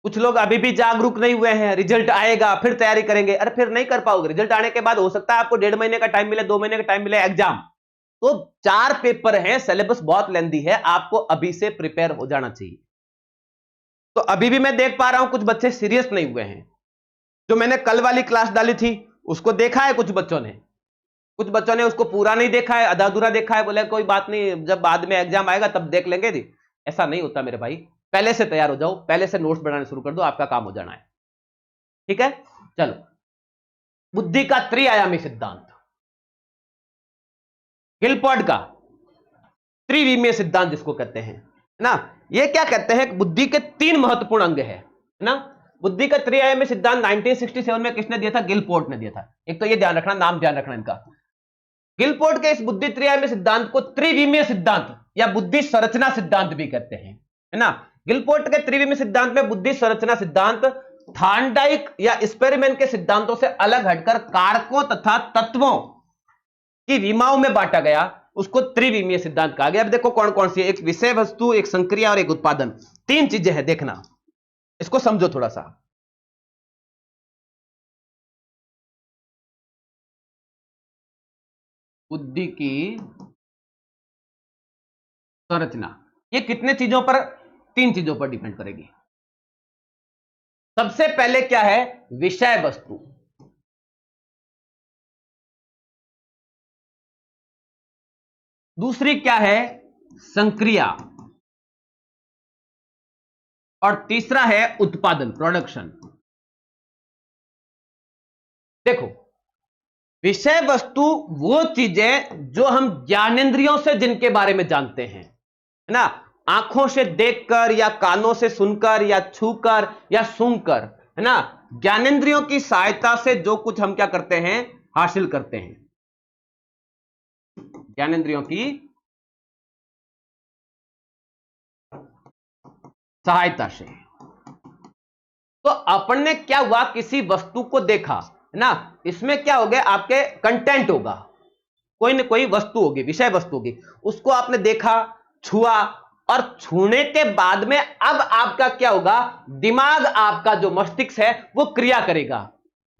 कुछ लोग अभी भी जागरूक नहीं हुए हैं, रिजल्ट आएगा फिर तैयारी करेंगे, अरे फिर नहीं कर पाओगे। रिजल्ट आने के बाद हो सकता है आपको 1.5 महीने का टाइम मिले, 2 महीने का टाइम मिले एग्जाम, तो 4 पेपर हैं, सिलेबस बहुत लेंथी है, आपको अभी से प्रिपेयर हो जाना चाहिए। तो अभी भी मैं देख पा रहा हूं कुछ बच्चे सीरियस नहीं हुए हैं। जो मैंने कल वाली क्लास डाली थी उसको देखा है कुछ बच्चों ने उसको पूरा नहीं देखा है, आधा अधूरा देखा है, बोले कोई बात नहीं, जब बाद में एग्जाम आएगा तब देख लेंगे। ऐसा नहीं होता मेरे भाई, पहले से तैयार हो जाओ, पहले से नोट्स बनाने शुरू कर दो, आपका काम हो जाना है, ठीक है। चलो, बुद्धि का त्रिआयामी सिद्धांत, गिलफोर्ड का त्रिविमीय सिद्धांत जिसको कहते हैं ना। ये क्या कहते हैं, बुद्धि के 3 महत्वपूर्ण अंग है ना। बुद्धि का त्रिआयामी सिद्धांत 1967 में किसने दिया था? गिलपोर्ट ने दिया था। एक तो ये ध्यान रखना, नाम ध्यान रखना इनका। गिलपोर्ट के इस बुद्धि त्रिआयामी सिद्धांत को त्रिविमीय सिद्धांत या बुद्धि संरचना सिद्धांत भी कहते हैं, है ना। गिलपोर्ट के त्रिविमीय सिद्धांत में बुद्धि संरचना सिद्धांत थॉर्नडाइक या एक्सपेरिमेंट के सिद्धांतों से अलग हटकर कारकों तथा तत्वों की विमाओं में बांटा गया, उसको त्रिविमीय सिद्धांत कहा गया। अब देखो कौन कौन सी, एक विषय वस्तु, एक संक्रिया और एक उत्पादन, तीन चीजें हैं, देखना, इसको समझो थोड़ा सा। बुद्धि की संरचना ये कितने चीजों पर? तीन चीजों पर डिपेंड करेगी। सबसे पहले क्या है? विषय वस्तु। दूसरी क्या है? संक्रिया। और तीसरा है उत्पादन, प्रोडक्शन। देखो, विषय वस्तु वो चीजें जो हम ज्ञानेंद्रियों से जिनके बारे में जानते हैं, है ना, आंखों से देखकर या कानों से सुनकर या छूकर या सूंघकर, है ना, ज्ञानेंद्रियों की सहायता से जो कुछ हम क्या करते हैं? हासिल करते हैं, ज्ञानेंद्रियों की सहायता से। तो अपन ने क्या हुआ? किसी वस्तु को देखा, है ना, इसमें क्या हो गया? आपके कंटेंट होगा, कोई ना कोई वस्तु होगी, विषय वस्तु होगी, उसको आपने देखा, छुआ, और छूने के बाद में अब आपका क्या होगा? दिमाग, आपका जो मस्तिष्क है वो क्रिया करेगा,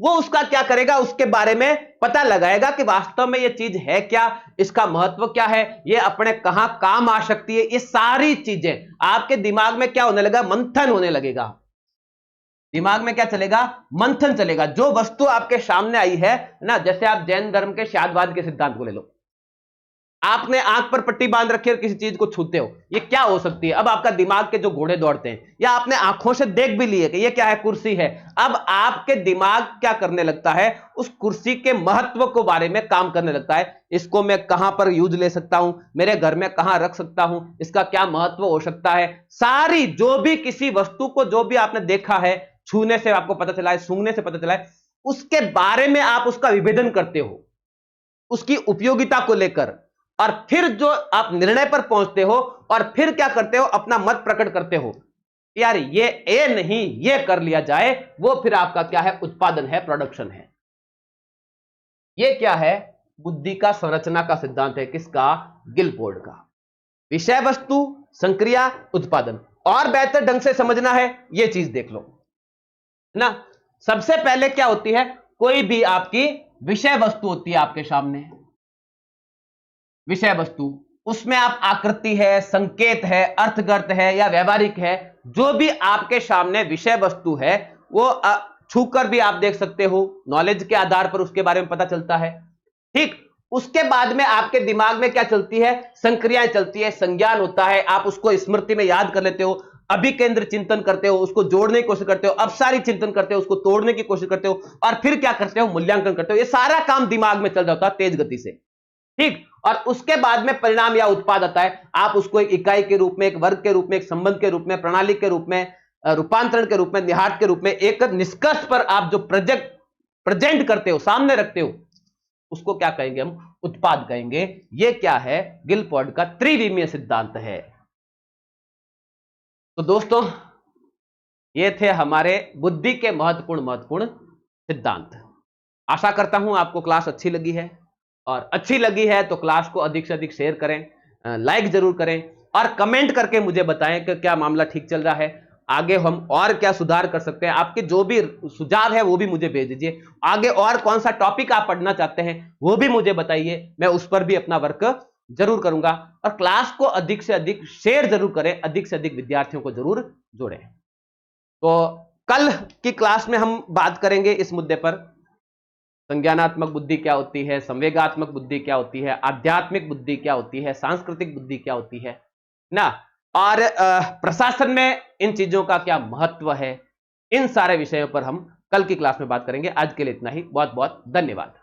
वो उसका क्या करेगा? उसके बारे में पता लगाएगा कि वास्तव में ये चीज है क्या, इसका महत्व क्या है, ये अपने कहां काम आ सकती है। ये सारी चीजें आपके दिमाग में क्या होने लगा? मंथन होने लगेगा। दिमाग में क्या चलेगा? मंथन चलेगा। जो वस्तु आपके सामने आई है ना, जैसे आप जैन धर्म के शादवाद के सिद्धांत को ले लो, आपने आंख पर पट्टी बांध रखी है और किसी चीज को छूते हो, ये क्या हो सकती है? अब आपका दिमाग के जो घोड़े दौड़ते हैं, या आपने आंखों से देख भी लिए कि ये क्या है? कुर्सी है। अब आपके दिमाग क्या करने लगता है? उस कुर्सी के महत्व को बारे में काम करने लगता है। इसको मैं कहां पर यूज ले सकता हूं, मेरे घर में कहां रख सकता हूं, इसका क्या महत्व हो सकता है। सारी जो भी किसी वस्तु को जो भी आपने देखा है, छूने से आपको पता चला है, सूंघने से पता चला है, उसके बारे में आप उसका विभेदन करते हो, उसकी उपयोगिता को लेकर, और फिर जो आप निर्णय पर पहुंचते हो, और फिर क्या करते हो? अपना मत प्रकट करते हो, यार ये नहीं, ये कर लिया जाए, वो फिर आपका क्या है? उत्पादन है, प्रोडक्शन है। ये क्या है? बुद्धि का संरचना का सिद्धांत है। किसका? गिलपोर्ट का। विषय वस्तु, संक्रिया, उत्पादन। और बेहतर ढंग से समझना है, ये चीज देख लो ना। सबसे पहले क्या होती है? कोई भी आपकी विषय वस्तु होती है आपके सामने, विषय वस्तु, उसमें आप आकृति है, संकेत है, अर्थगत है या व्यवहारिक है, जो भी आपके सामने विषय वस्तु है, वो छूकर भी आप देख सकते हो, नॉलेज के आधार पर उसके बारे में पता चलता है। ठीक, उसके बाद में आपके दिमाग में क्या चलती है? संक्रियाएं चलती है, संज्ञान होता है, आप उसको स्मृति में याद कर लेते हो, अभिकेंद्र चिंतन करते हो, उसको जोड़ने की कोशिश करते हो, अपसारी चिंतन करते हो, उसको तोड़ने की कोशिश करते हो, और फिर क्या करते हो? मूल्यांकन करते हो। ये सारा काम दिमाग में चल जाता है तेज गति से। ठीक, और उसके बाद में परिणाम या उत्पाद आता है। आप उसको एक इकाई के रूप में, एक वर्ग के रूप में, एक संबंध के रूप में, प्रणाली के रूप में, रूपांतरण के रूप में, निहाट के रूप में, एक निष्कर्ष पर आप जो प्रेजेंट करते हो, सामने रखते हो, उसको क्या कहेंगे? हम उत्पाद कहेंगे। ये क्या है? गिलपोर्ट का त्रिविमीय सिद्धांत है। तो दोस्तों, ये थे हमारे बुद्धि के महत्वपूर्ण सिद्धांत। आशा करता हूं आपको क्लास अच्छी लगी है, और अच्छी लगी है तो क्लास को अधिक से अधिक शेयर करें, लाइक जरूर करें, और कमेंट करके मुझे बताएं कि क्या मामला ठीक चल रहा है, आगे हम और क्या सुधार कर सकते हैं। आपके जो भी सुझाव है वो भी मुझे भेज दीजिए। आगे और कौन सा टॉपिक आप पढ़ना चाहते हैं वो भी मुझे बताइए, मैं उस पर भी अपना वर्क जरूर करूंगा। और क्लास को अधिक से अधिक शेयर जरूर करें, अधिक से अधिक विद्यार्थियों को जरूर जोड़ें। तो कल की क्लास में हम बात करेंगे इस मुद्दे पर, संज्ञानात्मक बुद्धि क्या होती है, संवेगात्मक बुद्धि क्या होती है, आध्यात्मिक बुद्धि क्या होती है, सांस्कृतिक बुद्धि क्या होती है ना, और प्रशासन में इन चीजों का क्या महत्व है। इन सारे विषयों पर हम कल की क्लास में बात करेंगे। आज के लिए इतना ही। बहुत बहुत धन्यवाद।